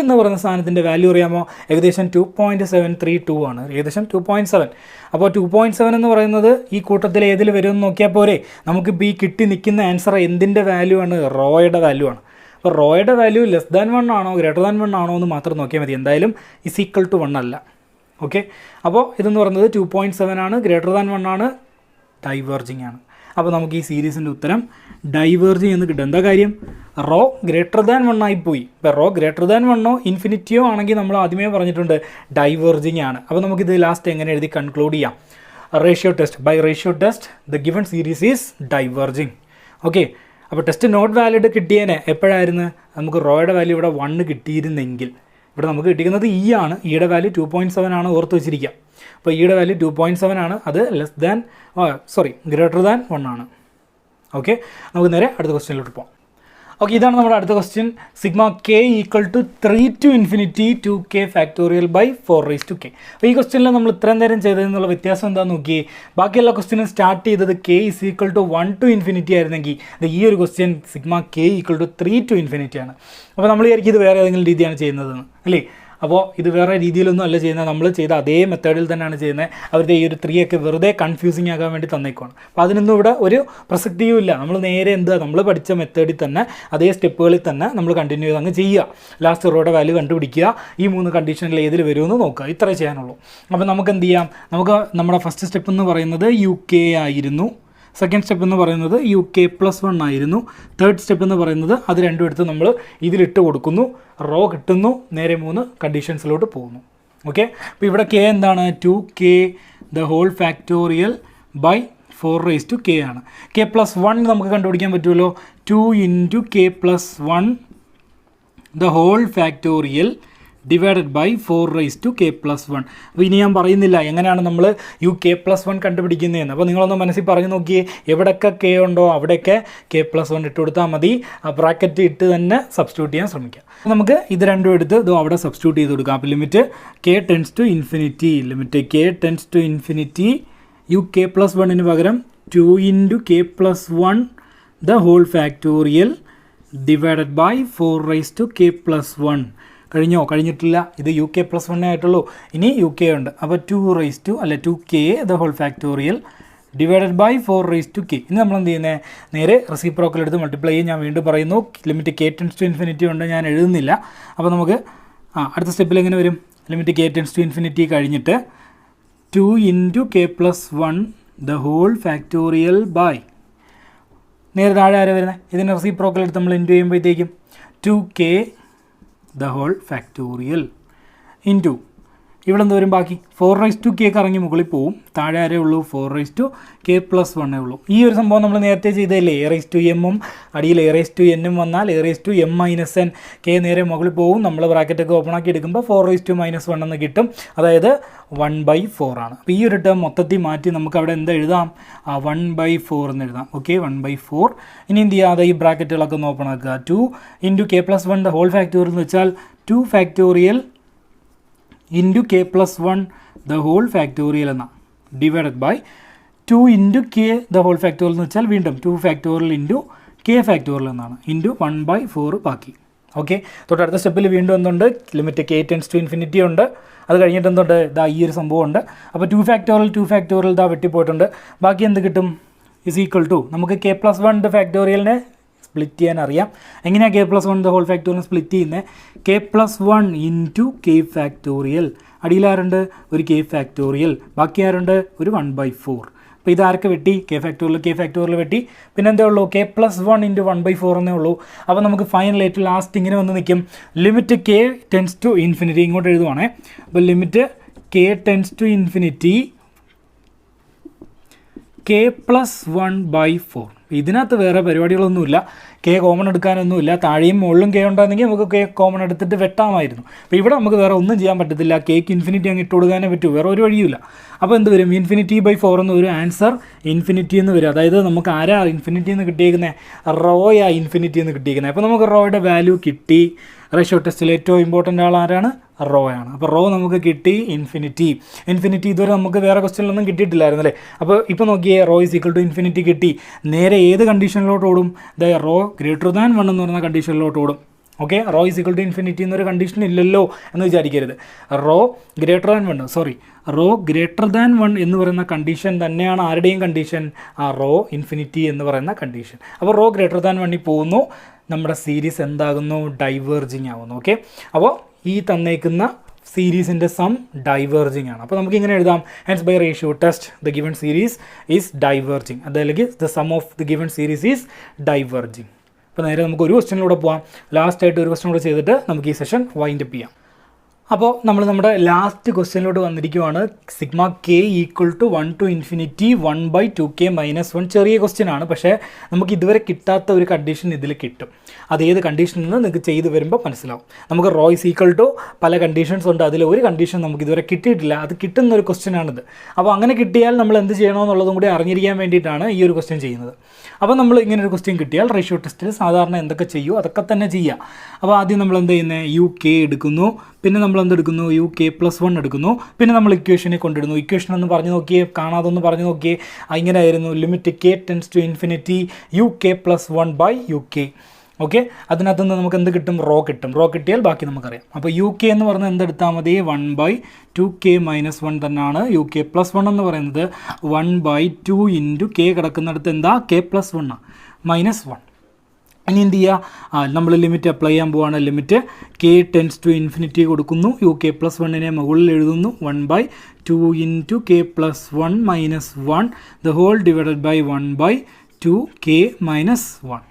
എന്ന് പറയുന്ന സാധനത്തിൻ്റെ വാല്യൂ അറിയാമോ, ഏകദേശം 2.732 ആണ്. ഏകദേശം 2.7. അപ്പോൾ 2.7 എന്ന് പറയുന്നത് ഈ കൂട്ടത്തിൽ ഏതിൽ വരും എന്ന് നോക്കിയാൽ പോരെ. നമുക്കിപ്പോൾ ഈ കിട്ടി നിൽക്കുന്ന ആൻസർ എന്തിൻ്റെ വാല്യൂ ആണ്, റോയുടെ വാല്യൂ ആണ്. അപ്പോൾ റോയുടെ വാല്യൂ <1 ആണോ >1 ആണോ എന്ന് മാത്രം നോക്കിയാൽ മതി. എന്തായാലും ഇസ് ഈക്വൽ ടു 1 അല്ല. ഓക്കെ, അപ്പോൾ ഇതെന്ന് പറയുന്നത് 2.7 ആണ്, >1 ആണ്, ഡൈവേർജിങ് ആണ്. അപ്പോൾ നമുക്ക് ഈ സീരീസിൻ്റെ ഉത്തരം ഡൈവേർജിങ് എന്ന് കിട്ടും. എന്താ കാര്യം, റോ >1 ആയിപ്പോയി. ഇപ്പോൾ റോ >1 ഇൻഫിനിറ്റിയോ ആണെങ്കിൽ നമ്മൾ ആദ്യമേ പറഞ്ഞിട്ടുണ്ട് ഡൈവേർജിങ് ആണ്. അപ്പോൾ നമുക്കിത് ലാസ്റ്റ് എങ്ങനെ എഴുതി കൺക്ലൂഡ് ചെയ്യാം. Ratio test, by ratio test the given series is diverging. Okay, അപ്പോൾ ടെസ്റ്റ് നോട്ട് വാലിഡ് കിട്ടിയേനെ എപ്പോഴായിരുന്നു, നമുക്ക് റോയുടെ വാല്യൂ ഇവിടെ 1 കിട്ടിയിരുന്നെങ്കിൽ. ഇവിടെ നമുക്ക് കിട്ടിയിരിക്കുന്നത് ഇ ആണ്. ഇയുടെ വാല്യൂ 2.7 ആണ്, ഓർത്ത് വെച്ചിരിക്കുക. അപ്പോൾ ഇയുടെ വാല്യൂ 2.7 ആണ്, അത് >1 ആണ്. ഓക്കെ, നമുക്ക് നേരെ അടുത്ത ക്വസ്റ്റ്യനിലോട്ട് പോകാം. ഓക്കെ, ഇതാണ് നമ്മുടെ അടുത്ത question. Sigma K equal to 3 to infinity 2k factorial by 4 raise to K. അപ്പോൾ ഈ ക്വസ്റ്റ്യനിൽ നമ്മൾ ഇത്രയും നേരം ചെയ്തതെന്നുള്ള വ്യത്യാസം എന്താണെന്ന് നോക്കിയേ. ബാക്കിയുള്ള ക്വസ്റ്റ്യനും സ്റ്റാർട്ട് ചെയ്തത് K is equal to 1 to infinity ആയിരുന്നെങ്കിൽ ഈ ഒരു question sigma K equal to 3 to infinity ആണ്. അപ്പോൾ നമ്മൾ വിചാരിക്കും ഇത് വേറെ ഏതെങ്കിലും രീതിയാണ് ചെയ്യുന്നതെന്ന് അല്ലേ. അപ്പോൾ ഇത് വേറെ രീതിയിലൊന്നും അല്ല ചെയ്യുന്നത്, നമ്മൾ ചെയ്ത അതേ മെത്തേഡിൽ തന്നെയാണ് ചെയ്യുന്നത്. അവരുടെ ഈ ഒരു 3 ഒക്കെ വെറുതെ കൺഫ്യൂസിങ് ആകാൻ വേണ്ടി തന്നേക്കുവാണ്. അപ്പോൾ അതിനൊന്നും ഇവിടെ ഒരു പ്രസക്തിയും ഇല്ല. നമ്മൾ നേരെ നമ്മൾ പഠിച്ച മെത്തേഡിൽ തന്നെ അതേ സ്റ്റെപ്പുകളിൽ തന്നെ നമ്മൾ കണ്ടിന്യൂ ചെയ്ത് അങ്ങ് ചെയ്യുക. ലാസ്റ്റ് റോയുടെ വാല്യൂ കണ്ടുപിടിക്കുക, ഈ 3 കണ്ടീഷനിൽ ഏതിൽ വരുമെന്ന് നോക്കുക. ഇത്രേ ചെയ്യാനുള്ളൂ. അപ്പോൾ നമുക്ക് എന്ത് ചെയ്യാം, നമുക്ക് നമ്മുടെ ഫസ്റ്റ് സ്റ്റെപ്പ് എന്ന് പറയുന്നത് UK ആയിരുന്നു. സെക്കൻഡ് സ്റ്റെപ്പ് എന്ന് പറയുന്നത് UK+1 ആയിരുന്നു. തേർഡ് സ്റ്റെപ്പ് എന്ന് പറയുന്നത് അത് രണ്ടും എടുത്ത് നമ്മൾ ഇതിലിട്ട് കൊടുക്കുന്നു, റോ കിട്ടുന്നു, നേരെ 3 കണ്ടീഷൻസിലോട്ട് പോകുന്നു. ഓക്കെ, അപ്പോൾ ഇവിടെ കെ എന്താണ്, 2k the whole factorial by 4 raise to K ആണ്. k+1 നമുക്ക് കണ്ടുപിടിക്കാൻ പറ്റുമല്ലോ. 2 into k+1 the whole factorial divided by 4 raise to k+1. അപ്പോൾ ഇനി ഞാൻ പറയുന്നില്ല എങ്ങനെയാണ് നമ്മൾ UK+1 കണ്ടുപിടിക്കുന്നതെന്ന്. അപ്പോൾ നിങ്ങളൊന്ന് മനസ്സിൽ പറഞ്ഞു നോക്കിയേ, എവിടെയൊക്കെ കെ ഉണ്ടോ അവിടെയൊക്കെ k+1 ഇട്ട് കൊടുത്താൽ മതി. ആ ബ്രാക്കറ്റ് ഇട്ട് തന്നെ സബ്സ്റ്റിറ്റ്യൂട്ട് ചെയ്യാൻ ശ്രമിക്കാം. നമുക്ക് ഇത് രണ്ടും എടുത്ത് അവിടെ സബ്സ്റ്റിറ്റ്യൂട്ട് ചെയ്ത് കൊടുക്കാം. അപ്പോൾ limit k tends to infinity, limit k tends to infinity UK+1 പകരം 2 into k+1 the whole factorial divided by 4 raise to k+1. കഴിഞ്ഞിട്ടില്ല. ഇത് UK+1 ആയിട്ടുള്ളൂ, ഇനി UK ഉണ്ട്. അപ്പോൾ 2k the whole factorial divided by 4 raise to K. ഇനി നമ്മൾ എന്ത് ചെയ്യുന്നത്, നേരെ റെസിപ്രോക്കൽ എടുത്ത് മൾട്ടിപ്ലൈ ചെയ്യും. ഞാൻ വീണ്ടും പറയുന്നു, limit k tends to infinity ഉണ്ട്, ഞാൻ എഴുതുന്നില്ല. അപ്പോൾ നമുക്ക് അടുത്ത സ്റ്റെപ്പിൽ എങ്ങനെ വരും, limit k tends to infinity കഴിഞ്ഞിട്ട് 2 into K plus 1 the whole factorial by, നേരെ താഴെ ആരെ വരുന്നത്, ഇതിൻ്റെ റെസിപ്രോക്കൽ എടുത്ത് നമ്മൾ ഇൻറ്റു ചെയ്യുമ്പോഴത്തേക്കും 2k the whole factorial into ഇവിടെ എന്ത് വരും ബാക്കി 4k കറങ്ങി മുകളിൽ പോവും, താഴെ ആരേ ഉള്ളൂ 4k+1 ഉള്ളൂ. ഈ ഒരു സംഭവം നമ്മൾ നേരത്തെ ചെയ്തതല്ലേ, a⁻m അടിയിൽ a⁻n വന്നാൽ a⁻m-n k നേരെ മുകളിൽ പോവും, നമ്മൾ ബ്രാക്കറ്റൊക്കെ ഓപ്പൺ ആക്കി എടുക്കുമ്പോൾ 4-1 എന്ന് കിട്ടും, അതായത് 1/4 ആണ്. അപ്പോൾ ഈ ഒരു ടേം മൊത്തത്തിൽ മാറ്റി നമുക്ക് അവിടെ എന്താ എഴുതാം, 1/4 എന്ന് എഴുതാം. ഓക്കെ, 1/4. ഇനി എന്ത് ചെയ്യാതെ ഈ ബ്രാക്കറ്റുകളൊക്കെ ഒന്ന് ഓപ്പൺ ആക്കുക. 2 into k+1 the whole factorial എന്ന് വെച്ചാൽ 2 factorial into k+1 the whole factorial എന്ന divided by 2 into k the whole factorial എന്ന് വെച്ചാൽ വീണ്ടും 2 ഫാക്ടോറിയൽ ഇൻറ്റു k ഫാക്ടോറിയൽ എന്നാണ്, ഇൻറ്റു 1/4 ബാക്കി. ഓക്കെ, തൊട്ടടുത്ത സ്റ്റെപ്പിൽ വീണ്ടും എന്തുണ്ട്, limit k tends to infinity ഉണ്ട്. അത് കഴിഞ്ഞിട്ട് എന്തുണ്ട്, ഇതാ ഈ ഒരു സംഭവം ഉണ്ട്. അപ്പോൾ 2 ഫാക്ടോറിയൽ ഇതാ വെട്ടിപ്പോയിട്ടുണ്ട്. ബാക്കി എന്ത് കിട്ടും, ഇസ് ഈക്വൽ ടു നമുക്ക് k+1 ഫാക്ടോറിയലിനെ സ്പ്ലിറ്റ് ചെയ്യാൻ അറിയാം. എങ്ങനെയാണ് k+1 ഹോൾ ഫാക്ടോറിയൽ സ്പ്ലിറ്റ് ചെയ്യുന്നത്, k+1 ഇൻറ്റു k ഫാക്ടോറിയൽ, അടിയിലാരുണ്ട് ഒരു k ഫാക്ടോറിയൽ, ബാക്കി ആരുണ്ട് ഒരു 1/4. അപ്പോൾ ഇതാരൊക്കെ വെട്ടി, k ഫാക്ടോറിയൽ വെട്ടി, പിന്നെ എന്തേ ഉള്ളൂ k+1 ഇൻറ്റു 1/4 എന്നേ ഉള്ളൂ. അപ്പോൾ നമുക്ക് ഫൈനലായിട്ട് ലാസ്റ്റ് ഇങ്ങനെ വന്ന് നിൽക്കും, limit k tends to infinity, ഇങ്ങോട്ട് എഴുതുവാണേ. അപ്പോൾ limit k tends to infinity k+1/4. ഇതിനകത്ത് വേറെ പരിപാടികളൊന്നുമില്ല, k കോമൺ എടുക്കാനൊന്നുമില്ല, താഴെയും മുകളിലും k ഉണ്ടായിരുന്നെങ്കിൽ നമുക്ക് k കോമൺ എടുത്തിട്ട് വെട്ടാമായിരുന്നു. അപ്പോൾ ഇവിടെ നമുക്ക് വേറെ ഒന്നും ചെയ്യാൻ പറ്റത്തില്ല, കേക്ക് ഇൻഫിനിറ്റി അങ്ങ് ഇട്ട് കൊടുക്കാനേ പറ്റൂ, വേറെ ഒരു വഴിയില്ല. അപ്പോൾ എന്ത് വരും, ഇൻഫിനിറ്റി/4 എന്ന് വരും, ആൻസർ ഇൻഫിനിറ്റി എന്ന് വരും. അതായത് നമുക്ക് ആരാ ഇൻഫിനിറ്റി എന്ന് കിട്ടിയേക്കുന്നത്, റോയാ ഇൻഫിനിറ്റി എന്ന് കിട്ടിയിരിക്കുന്നത്. അപ്പോൾ നമുക്ക് റോയുടെ വാല്യൂ കിട്ടി. റേഷ്യോ ടെസ്റ്റിൽ ഏറ്റവും ഇമ്പോർട്ടൻ്റ് ആൾ ആരാണ്, റോ ആണ്. അപ്പോൾ റോ നമുക്ക് കിട്ടി ഇൻഫിനിറ്റി. ഇതുവരെ നമുക്ക് വേറെ ക്വസ്റ്റ്യനിലൊന്നും കിട്ടിയിട്ടില്ലായിരുന്നു അല്ലേ. അപ്പോൾ ഇപ്പോൾ നോക്കിയേ, rho is equal to infinity കിട്ടി. നേരെ ഏത് കണ്ടീഷനിലോട്ട് ഓടും, റോ >1 എന്ന് പറയുന്ന കണ്ടീഷനിലോട്ട് ഓടും. Okay, rho is equal to infinity എന്നൊരു കണ്ടീഷൻ ഇല്ലല്ലോ എന്ന് വിചാരിക്കരുത്. റോ >1 എന്ന് പറയുന്ന കണ്ടീഷൻ തന്നെയാണ് ആരുടെയും കണ്ടീഷൻ, ആ റോ ഇൻഫിനിറ്റി എന്ന് പറയുന്ന കണ്ടീഷൻ. അപ്പോൾ റോ >1 പോകുന്നു, നമ്മുടെ സീരീസ് എന്താകുന്നു, ഡൈവേർജിങ് ആകുന്നു. ഓക്കെ, അപ്പോൾ ഈ തന്നേക്കുന്ന സീരീസിൻ്റെ സം ഡൈവേർജിങ് ആണ്. അപ്പോൾ നമുക്ക് ഇങ്ങനെ എഴുതാം, hence by ratio test the given series is diverging, അതല്ലെങ്കിൽ the sum of the given series is diverging. അപ്പോൾ നേരെ നമുക്ക് ഒരു ക്വസ്റ്റ്യനിലൂടെ പോകാം. ലാസ്റ്റായിട്ട് ഒരു ക്വസ്റ്റ്യൻ കൂടെ ചെയ്തിട്ട് നമുക്ക് ഈ സെഷൻ വൈൻഡ് അപ്പ് ചെയ്യാം. അപ്പോൾ നമ്മൾ നമ്മുടെ ലാസ്റ്റ് ക്വസ്റ്റ്യനിലോട്ട് വന്നിരിക്കുവാണ്. Sigma k equal to 1 to infinity 1/2k-1. ചെറിയ ക്വസ്റ്റ്യൻ ആണ്, പക്ഷേ നമുക്ക് ഇതുവരെ കിട്ടാത്ത ഒരു കണ്ടീഷൻ ഇതിൽ കിട്ടും. അതേത് കണ്ടീഷനിൽ നിന്ന് നിങ്ങൾക്ക് ചെയ്ത് വരുമ്പോൾ മനസ്സിലാവും. നമുക്ക് റോ ഈസ് ഈക്വൽ ടു പല കണ്ടീഷൻസ് ഉണ്ട്, അതിൽ ഒരു കണ്ടീഷൻ നമുക്ക് ഇതുവരെ കിട്ടിയിട്ടില്ല, അത് കിട്ടുന്ന ഒരു ക്വസ്റ്റ്യൻ ആണിത്. അപ്പോൾ അങ്ങനെ കിട്ടിയാൽ നമ്മൾ എന്ത് ചെയ്യണമെന്നുള്ളതും കൂടി അറിഞ്ഞിരിക്കാൻ വേണ്ടിയിട്ടാണ് ഈ ഒരു ക്വസ്റ്റ്യൻ ചെയ്യുന്നത്. അപ്പോൾ നമ്മൾ ഇങ്ങനെ ഒരു ക്വസ്റ്റ്യൻ കിട്ടിയാൽ റേഷ്യോ ടെസ്റ്റിൽ സാധാരണ എന്തൊക്കെ ചെയ്യുമോ അതൊക്കെ തന്നെ ചെയ്യുക. അപ്പോൾ ആദ്യം നമ്മൾ എന്ത് ചെയ്യുന്നത്, UK എടുക്കുന്നു, പിന്നെ നമ്മൾ എന്തെടുക്കുന്നു, UK+1 എടുക്കുന്നു, പിന്നെ നമ്മൾ ഇക്വേഷനെ കൊണ്ടിടുന്നു. ഇക്വേഷൻ ഒന്ന് പറഞ്ഞു നോക്കിയേ, കാണാതൊന്ന് പറഞ്ഞു നോക്കിയേ. ഇങ്ങനെ ആയിരുന്നു, limit k tends to infinity UK+1/UK. Okay, അതിനകത്ത് നിന്ന് നമുക്ക് എന്ത് കിട്ടും, റോ കിട്ടും. റോ കിട്ടിയാൽ ബാക്കി നമുക്കറിയാം. അപ്പോൾ UK എന്ന് പറഞ്ഞാൽ എന്തെടുത്താൽ മതി, 1/2k-1 തന്നെയാണ്. UK+1 എന്ന് പറയുന്നത് 1/2 ഇൻറ്റു k കിടക്കുന്നിടത്ത് എന്താ, k+1 -1. ഇനി എന്ത് ചെയ്യുക, നമ്മൾ ലിമിറ്റ് അപ്ലൈ ചെയ്യാൻ പോവാണ്. Limit k tends to infinity കൊടുക്കുന്നു, UK+1നെ മുകളിൽ എഴുതുന്നു, 1/2 into k+1 -1 the whole divided by 1/2k-1.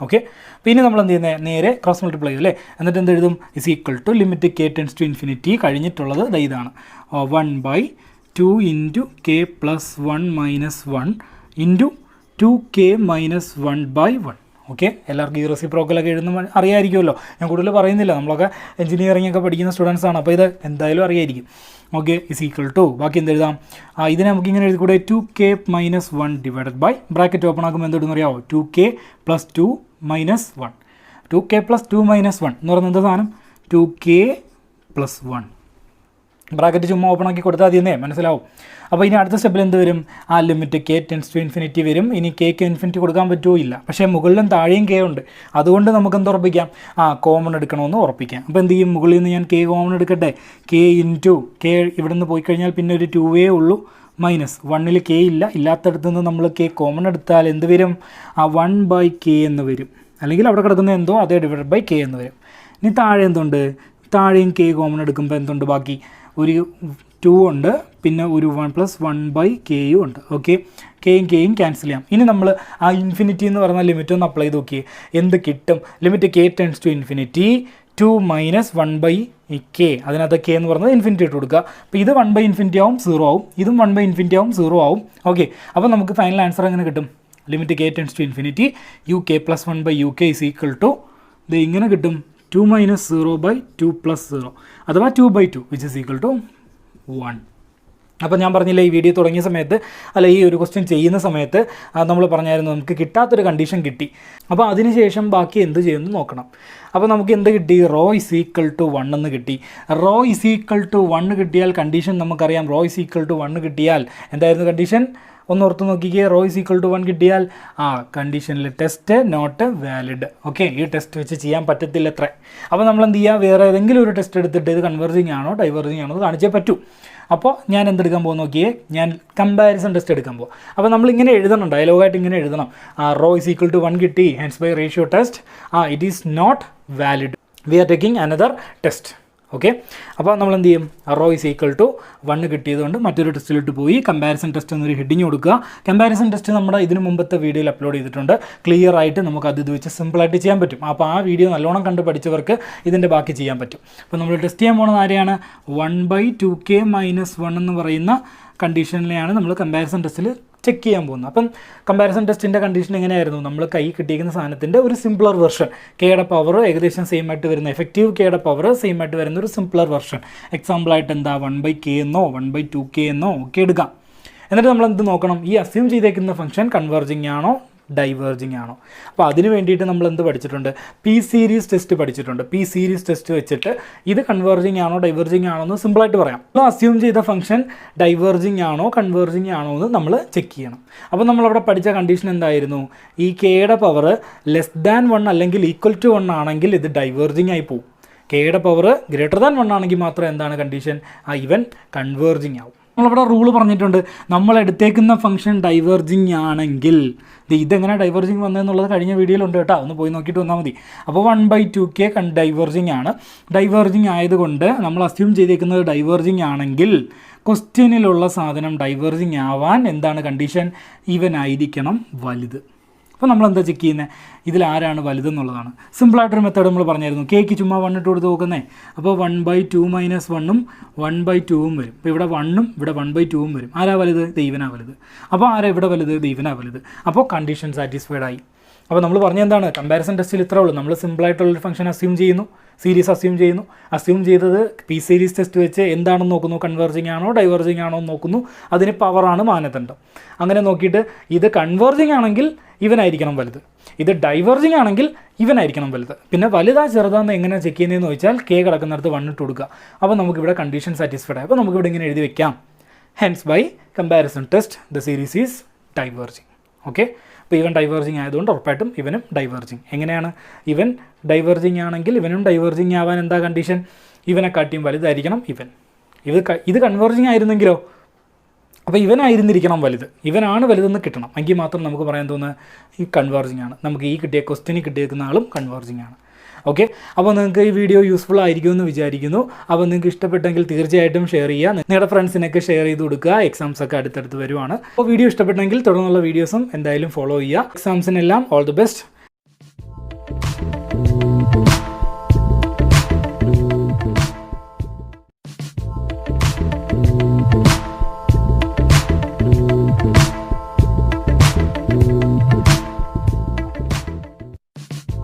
Okay, പിന്നെ നമ്മൾ എന്ത് ചെയ്യുന്നത്, നേരെ ക്രോസ് മൾട്ടിപ്ലൈ ചെയ്യും അല്ലേ. എന്നിട്ട് എന്ത് എഴുതും, is equal to limit k tends to infinity കഴിഞ്ഞിട്ടുള്ളത് ഇതാണ് 1/2 into k+1 -1 into 2k-1/1. Okay, എല്ലാവർക്കും ഈ റെസിപ്രോക്കലൊക്കെ എഴുതുന്ന അറിയാമായിരിക്കുമല്ലോ, ഞാൻ കൂടുതൽ പറയുന്നില്ല, നമ്മളൊക്കെ എഞ്ചിനീയറിംഗ് ഒക്കെ പഠിക്കുന്ന സ്റ്റുഡൻസാണ്, അപ്പോൾ ഇത് എന്തായാലും അറിയായിരിക്കും. ഓക്കെ, ഇസ് ഈക്വൽ ടു ബാക്കി എന്തെഴുതാം, ഇതിനെ നമുക്ക് ഇങ്ങനെ എഴുതി കൂടെ 2k-1 divided by bracket open ആക്കുമ്പോൾ എന്തെടുന്ന് അറിയാമോ, 2k+2 -1. 2k+2 -1 എന്ന് പറയുന്നത് എന്താ സാധനം, 2k+1. ബ്രാക്കറ്റ് ചുമ്മാ ഓപ്പൺ ആക്കി കൊടുത്താൽ മതി എന്നേ മനസ്സിലാവും. അപ്പോൾ ഇനി അടുത്ത സ്റ്റെപ്പിൽ എന്ത് വരും, ആ limit k tends to infinity വരും. ഇനി k ഇൻഫിനിറ്റി കൊടുക്കാൻ പറ്റുമോ, ഇല്ല, പക്ഷേ മുകളിലും താഴെയും k ഉണ്ട്, അതുകൊണ്ട് നമുക്ക് എന്ത് ഉറപ്പിക്കാം, കോമൺ എടുക്കണമെന്ന് ഉറപ്പിക്കാം. അപ്പോൾ എന്ത് ചെയ്യും, മുകളിൽ നിന്ന് ഞാൻ k കോമൺ എടുക്കട്ടെ, k ഇൻറ്റു k ഇവിടെ നിന്ന് പോയി കഴിഞ്ഞാൽ പിന്നെ ഒരു 2 ഉള്ളൂ, -1ൽ k ഇല്ല, ഇല്ലാത്തടത്ത് നിന്ന് നമ്മൾ k കോമൺ എടുത്താൽ എന്ത് വരും, 1/k എന്ന് വരും, അല്ലെങ്കിൽ അവിടെ കിടക്കുന്ന എന്തോ അതേ ഡിവൈഡഡ് ബൈ k എന്ന് വരും. ഇനി താഴെ എന്തുണ്ട്, താഴെയും k കോമൺ എടുക്കുമ്പോൾ എന്തുണ്ട് ബാക്കി, ഒരു 2 ഉണ്ട്, പിന്നെ ഒരു 1 + 1/kയും ഉണ്ട്. ഓക്കെ, കെയും ക്യാൻസൽ ചെയ്യാം. ഇനി നമ്മൾ ആ ഇൻഫിനിറ്റി എന്ന് പറയുന്ന ലിമിറ്റ് ഒന്ന് അപ്ലൈ ചെയ്ത് നോക്കിയേ, എന്ത് കിട്ടും? Limit k tends to infinity 2 - 1/k, അതിനകത്ത് k എന്ന് പറയുന്നത് ഇൻഫിനിറ്റി ഇട്ട് കൊടുക്കുക. അപ്പോൾ ഇത് 1/∞ ആവും, 0 ആവും, ഇതും 1/∞ ആവും, 0 ആവും. ഓക്കെ, അപ്പോൾ നമുക്ക് ഫൈനൽ ആൻസർ എങ്ങനെ കിട്ടും? Limit k tends to infinity uk + 1/uk = ഇത് ഇങ്ങനെ കിട്ടും, 2 - 0/2 + 0, അഥവാ 2/2 which is equal to 1. അപ്പോൾ ഞാൻ പറഞ്ഞില്ല, ഈ വീഡിയോ തുടങ്ങിയ സമയത്ത് അല്ല ഈ ഒരു ക്വസ്റ്റ്യൻ ചെയ്യുന്ന സമയത്ത് നമ്മൾ പറഞ്ഞായിരുന്നു നമുക്ക് കിട്ടാത്തൊരു കണ്ടീഷൻ കിട്ടി. അപ്പോൾ അതിനുശേഷം ബാക്കി എന്ത് ചെയ്യുമെന്ന് നോക്കണം. അപ്പോൾ നമുക്ക് എന്ത് കിട്ടി? റോ ഇസ് ഈക്വൽ ടു 1 എന്ന് കിട്ടി. റോ ഇസ് ഈക്വൽ ടു 1 കിട്ടിയാൽ കണ്ടീഷൻ നമുക്കറിയാം. റോ ഇസ് ഈക്വൽ ടു 1 കിട്ടിയാൽ എന്തായിരുന്നു കണ്ടീഷൻ? ഒന്ന് ഓർത്ത് നോക്കിക്കേ. റോ ഇസ് ഈക്വൽ ടു 1 കിട്ടിയാൽ കണ്ടീഷനിൽ ടെസ്റ്റ് നോട്ട് വാലിഡ്. ഓക്കെ, ഈ ടെസ്റ്റ് വെച്ച് ചെയ്യാൻ പറ്റത്തില്ല അത്രേ. അപ്പോൾ നമ്മൾ എന്ത് ചെയ്യുക? വേറെ ഏതെങ്കിലും ഒരു ടെസ്റ്റ് എടുത്തിട്ട് ഇത് കൺവേർജിങ് ആണോ ഡൈവേർജിങ് ആണോ എന്ന് കാണിച്ചേ പറ്റൂ. അപ്പോൾ ഞാൻ എന്തെടുക്കാൻ പോകും നോക്കിയേ, ഞാൻ കമ്പാരിസൺ ടെസ്റ്റ് എടുക്കാൻ പോകും. അപ്പോൾ നമ്മളിങ്ങനെ എഴുതണം, ഡയലോഗായിട്ട് ഇങ്ങനെ എഴുതണം. റോ ഇസ് ഈക്വൽ ടു 1 കിട്ടി, hence by ratio test it is not valid, we are taking another test. Okay, അപ്പോൾ നമ്മൾ എന്ത് ചെയ്യും? റോ ഇസ് ഈക്വൽ ടു 1 കിട്ടിയതുകൊണ്ട് മറ്റൊരു ടെസ്റ്റിലോട്ട് പോയി കമ്പാരിസൺ ടെസ്റ്റ് എന്നൊരു ഹെഡിങ് കൊടുക്കുക. കമ്പാരിസൺ ടെസ്റ്റ് നമ്മുടെ ഇതിന് മുമ്പത്തെ വീഡിയോയിൽ അപ്ലോഡ് ചെയ്തിട്ടുണ്ട്. ക്ലിയർ ആയിട്ട് നമുക്ക് അത് വെച്ച് സിമ്പിളായിട്ട് ചെയ്യാൻ പറ്റും. അപ്പോൾ ആ വീഡിയോ നല്ലോണം കണ്ട് പഠിച്ചവർക്ക് ഇതിൻ്റെ ബാക്കി ചെയ്യാൻ പറ്റും. അപ്പോൾ നമ്മൾ ടെസ്റ്റ് ചെയ്യാൻ പോകുന്നത് ആരെയാണ്? 1/2k - 1 എന്ന് പറയുന്ന കണ്ടീഷനിലെയാണ് നമ്മൾ കമ്പാരിസൺ ടെസ്റ്റിൽ ചെക്ക് ചെയ്യാൻ പോകുന്നത്. അപ്പം കമ്പാരിസൺ ടെസ്റ്റിൻ്റെ കണ്ടീഷൻ എങ്ങനെയായിരുന്നു? നമ്മൾ കൈ കിട്ടിയിരിക്കുന്ന സാധനത്തിൻ്റെ ഒരു സിംപ്ലർ വെർഷൻ, കെയുടെ പവർ ഏകദേശം സെയിം ആയിട്ട് വരുന്ന, എഫക്റ്റീവ് കെയുടെ പവർ സെയിം ആയിട്ട് വരുന്ന ഒരു സിംപ്ലർ വെർഷൻ. എക്സാമ്പിളായിട്ട് എന്താ 1/k എന്നോ 1/2k എന്നോ ഒക്കെ എടുക്കാം. എന്നിട്ട് നമ്മൾ എന്ത് നോക്കണം? ഈ അസ്യൂം ചെയ്തേക്കുന്ന ഫംഗ്ഷൻ കൺവേർജിങ് ആണോ ഡൈവേർജിങ് ആണോ? അപ്പോൾ അതിന് വേണ്ടിയിട്ട് നമ്മൾ എന്ത് പഠിച്ചിട്ടുണ്ട്? പി സീരീസ് ടെസ്റ്റ് പഠിച്ചിട്ടുണ്ട്. പി സീരീസ് ടെസ്റ്റ് വെച്ചിട്ട് ഇത് കൺവേർജിങ് ആണോ ഡൈവേർജിങ് ആണോ എന്ന് സിമ്പിളായിട്ട് പറയാം. അപ്പോൾ അസ്യൂം ചെയ്ത ഫംഗ്ഷൻ ഡൈവേർജിങ് ആണോ കൺവേർജിങ് ആണോ എന്ന് നമ്മൾ ചെക്ക് ചെയ്യണം. അപ്പോൾ നമ്മളവിടെ പഠിച്ച കണ്ടീഷൻ എന്തായിരുന്നു? ഈ കെയുടെ പവർ <1 അല്ലെങ്കിൽ = 1 ആണെങ്കിൽ ഇത് ഡൈവേർജിങ് ആയി പോകും. കെയുടെ പവർ >1 ആണെങ്കിൽ മാത്രം എന്താണ് കണ്ടീഷൻ? ഇവൻ കൺവേർജിങ് ആവും. നമ്മളിവിടെ റൂള് പറഞ്ഞിട്ടുണ്ട്, നമ്മൾ എടുത്തേക്കുന്ന ഫംഗ്ഷൻ ഡൈവേർജിങ് ആണെങ്കിൽ, ഇതെങ്ങനെ ഡൈവേർജിങ് വന്നതെന്നുള്ളത് കഴിഞ്ഞ വീഡിയോയിലുണ്ട് കേട്ടോ, ഒന്ന് പോയി നോക്കിയിട്ട് വന്നാൽ മതി. അപ്പോൾ 1/2k ഡൈവേർജിങ് ആണ്. ഡൈവേർജിങ് ആയതുകൊണ്ട് നമ്മൾ അസ്യൂം ചെയ്തേക്കുന്നത് ഡൈവേർജിങ് ആണെങ്കിൽ ക്വസ്റ്റ്യനിലുള്ള സാധനം ഡൈവേർജിങ് ആവാൻ എന്താണ് കണ്ടീഷൻ? ഇവനായിരിക്കണം വലുത്. അപ്പോൾ നമ്മൾ എന്താ ചെക്ക് ചെയ്യുന്നത്? ഇതിൽ ആരാണ് വലുതെന്നുള്ളതാണ്. സിമ്പിളായിട്ടൊരു മെത്തേഡ് നമ്മൾ പറഞ്ഞായിരുന്നു. കേക്ക് ചുമ്മാ 1 ഇട്ട് കൊടുത്ത് നോക്കുന്നേ. അപ്പോൾ 1/2 - 1 1/2 വരും. അപ്പോൾ ഇവിടെ 1 ഇവിടെ 1/2 വരും. ആരാ വലുത്? ദൈവനാ വലുത്. അപ്പോൾ ആരാ ഇവിടെ വലുത്? ദൈവനാ വലുത്. അപ്പോൾ കണ്ടീഷൻ സാറ്റിസ്ഫൈഡ് ആയി. അപ്പോൾ നമ്മൾ പറഞ്ഞ എന്താണ്? കമ്പാരിസൺ ടെസ്റ്റിൽ ഇത്രേ ഉള്ളൂ. നമ്മൾ സിമ്പിളായിട്ടുള്ളൊരു ഫംഗ്ഷൻ അസ്യൂം ചെയ്യുന്നു, സീരീസ് അസ്യൂം ചെയ്യുന്നു. അസ്യൂം ചെയ്തത് പി സീരീസ് ടെസ്റ്റ് വെച്ച് എന്താണെന്ന് നോക്കുന്നു, കൺവേർജിങ് ആണോ ഡൈവേർജിങ് ആണോ എന്ന് നോക്കുന്നു. അതിന് പവറാണ് മാനദണ്ഡം. അങ്ങനെ നോക്കിയിട്ട് ഇത് കൺവേർജിങ് ആണെങ്കിൽ ഇവനായിരിക്കണം വലുത്, ഇത് ഡൈവേർജിങ് ആണെങ്കിൽ ഇവനായിരിക്കണം വലുത്. പിന്നെ വലുതാ ചെറുതാന്ന് എങ്ങനെ ചെക്ക് ചെയ്യുന്നതെന്ന് ചോദിച്ചാൽ കെ കിടക്കുന്നിടത്ത് 1 ഇട്ട് കൊടുക്കുക. അപ്പോൾ നമുക്കിവിടെ കണ്ടീഷൻ സാറ്റിസ്ഫൈഡ് ആയി. അപ്പോൾ നമുക്കിവിടെ ഇങ്ങനെ എഴുതി വെക്കാം, hence by comparison test the series is diverging. Okay, അപ്പോൾ ഇവൻ ഡൈവേർജിങ് ആയതുകൊണ്ട് ഉറപ്പായിട്ടും ഇവനും ഡൈവേർജിങ്. എങ്ങനെയാണ്? ഇവൻ ഡൈവേർജിങ് ആണെങ്കിൽ ഇവനും ഡൈവേർജിങ് ആവാൻ എന്താ കണ്ടീഷൻ? ഇവനെക്കാട്ടിയും വലുതായിരിക്കണം ഇവൻ. ഇത് കൺവേർജിങ് ആയിരുന്നെങ്കിലോ? അപ്പോൾ ഇവനായിരുന്നിരിക്കണം വലുത്, ഇവനാണ് വലുതെന്ന് കിട്ടണം. എങ്കിൽ മാത്രം നമുക്ക് പറയാൻ തോന്നുന്നത് ഈ കൺവേർജിങ് ആണ്. നമുക്ക് ഈ കിട്ടിയ ക്വസ്റ്റ്യന് കിട്ടിയേക്കുന്ന ആളും കൺവേർജിങ് ആണ്. ഓക്കെ, അപ്പോൾ നിങ്ങൾക്ക് ഈ വീഡിയോ യൂസ്ഫുൾ ആയിരിക്കുമെന്ന് വിചാരിക്കുന്നു. അപ്പോൾ നിങ്ങൾക്ക് ഇഷ്ടപ്പെട്ടെങ്കിൽ തീർച്ചയായിട്ടും ഷെയർ ചെയ്യുക, നിങ്ങളുടെ ഫ്രണ്ട്സിനൊക്കെ ഷെയർ ചെയ്ത് കൊടുക്കുക. എക്സാംസ് ഒക്കെ അടുത്തടുത്ത് വരുവാണ്. അപ്പോൾ വീഡിയോ ഇഷ്ടപ്പെട്ടെങ്കിൽ തുടർന്നുള്ള വീഡിയോസും എന്തായാലും ഫോളോ ചെയ്യുക. എക്സാംസിനെല്ലാം ഓൾ ദി ബെസ്റ്റ്.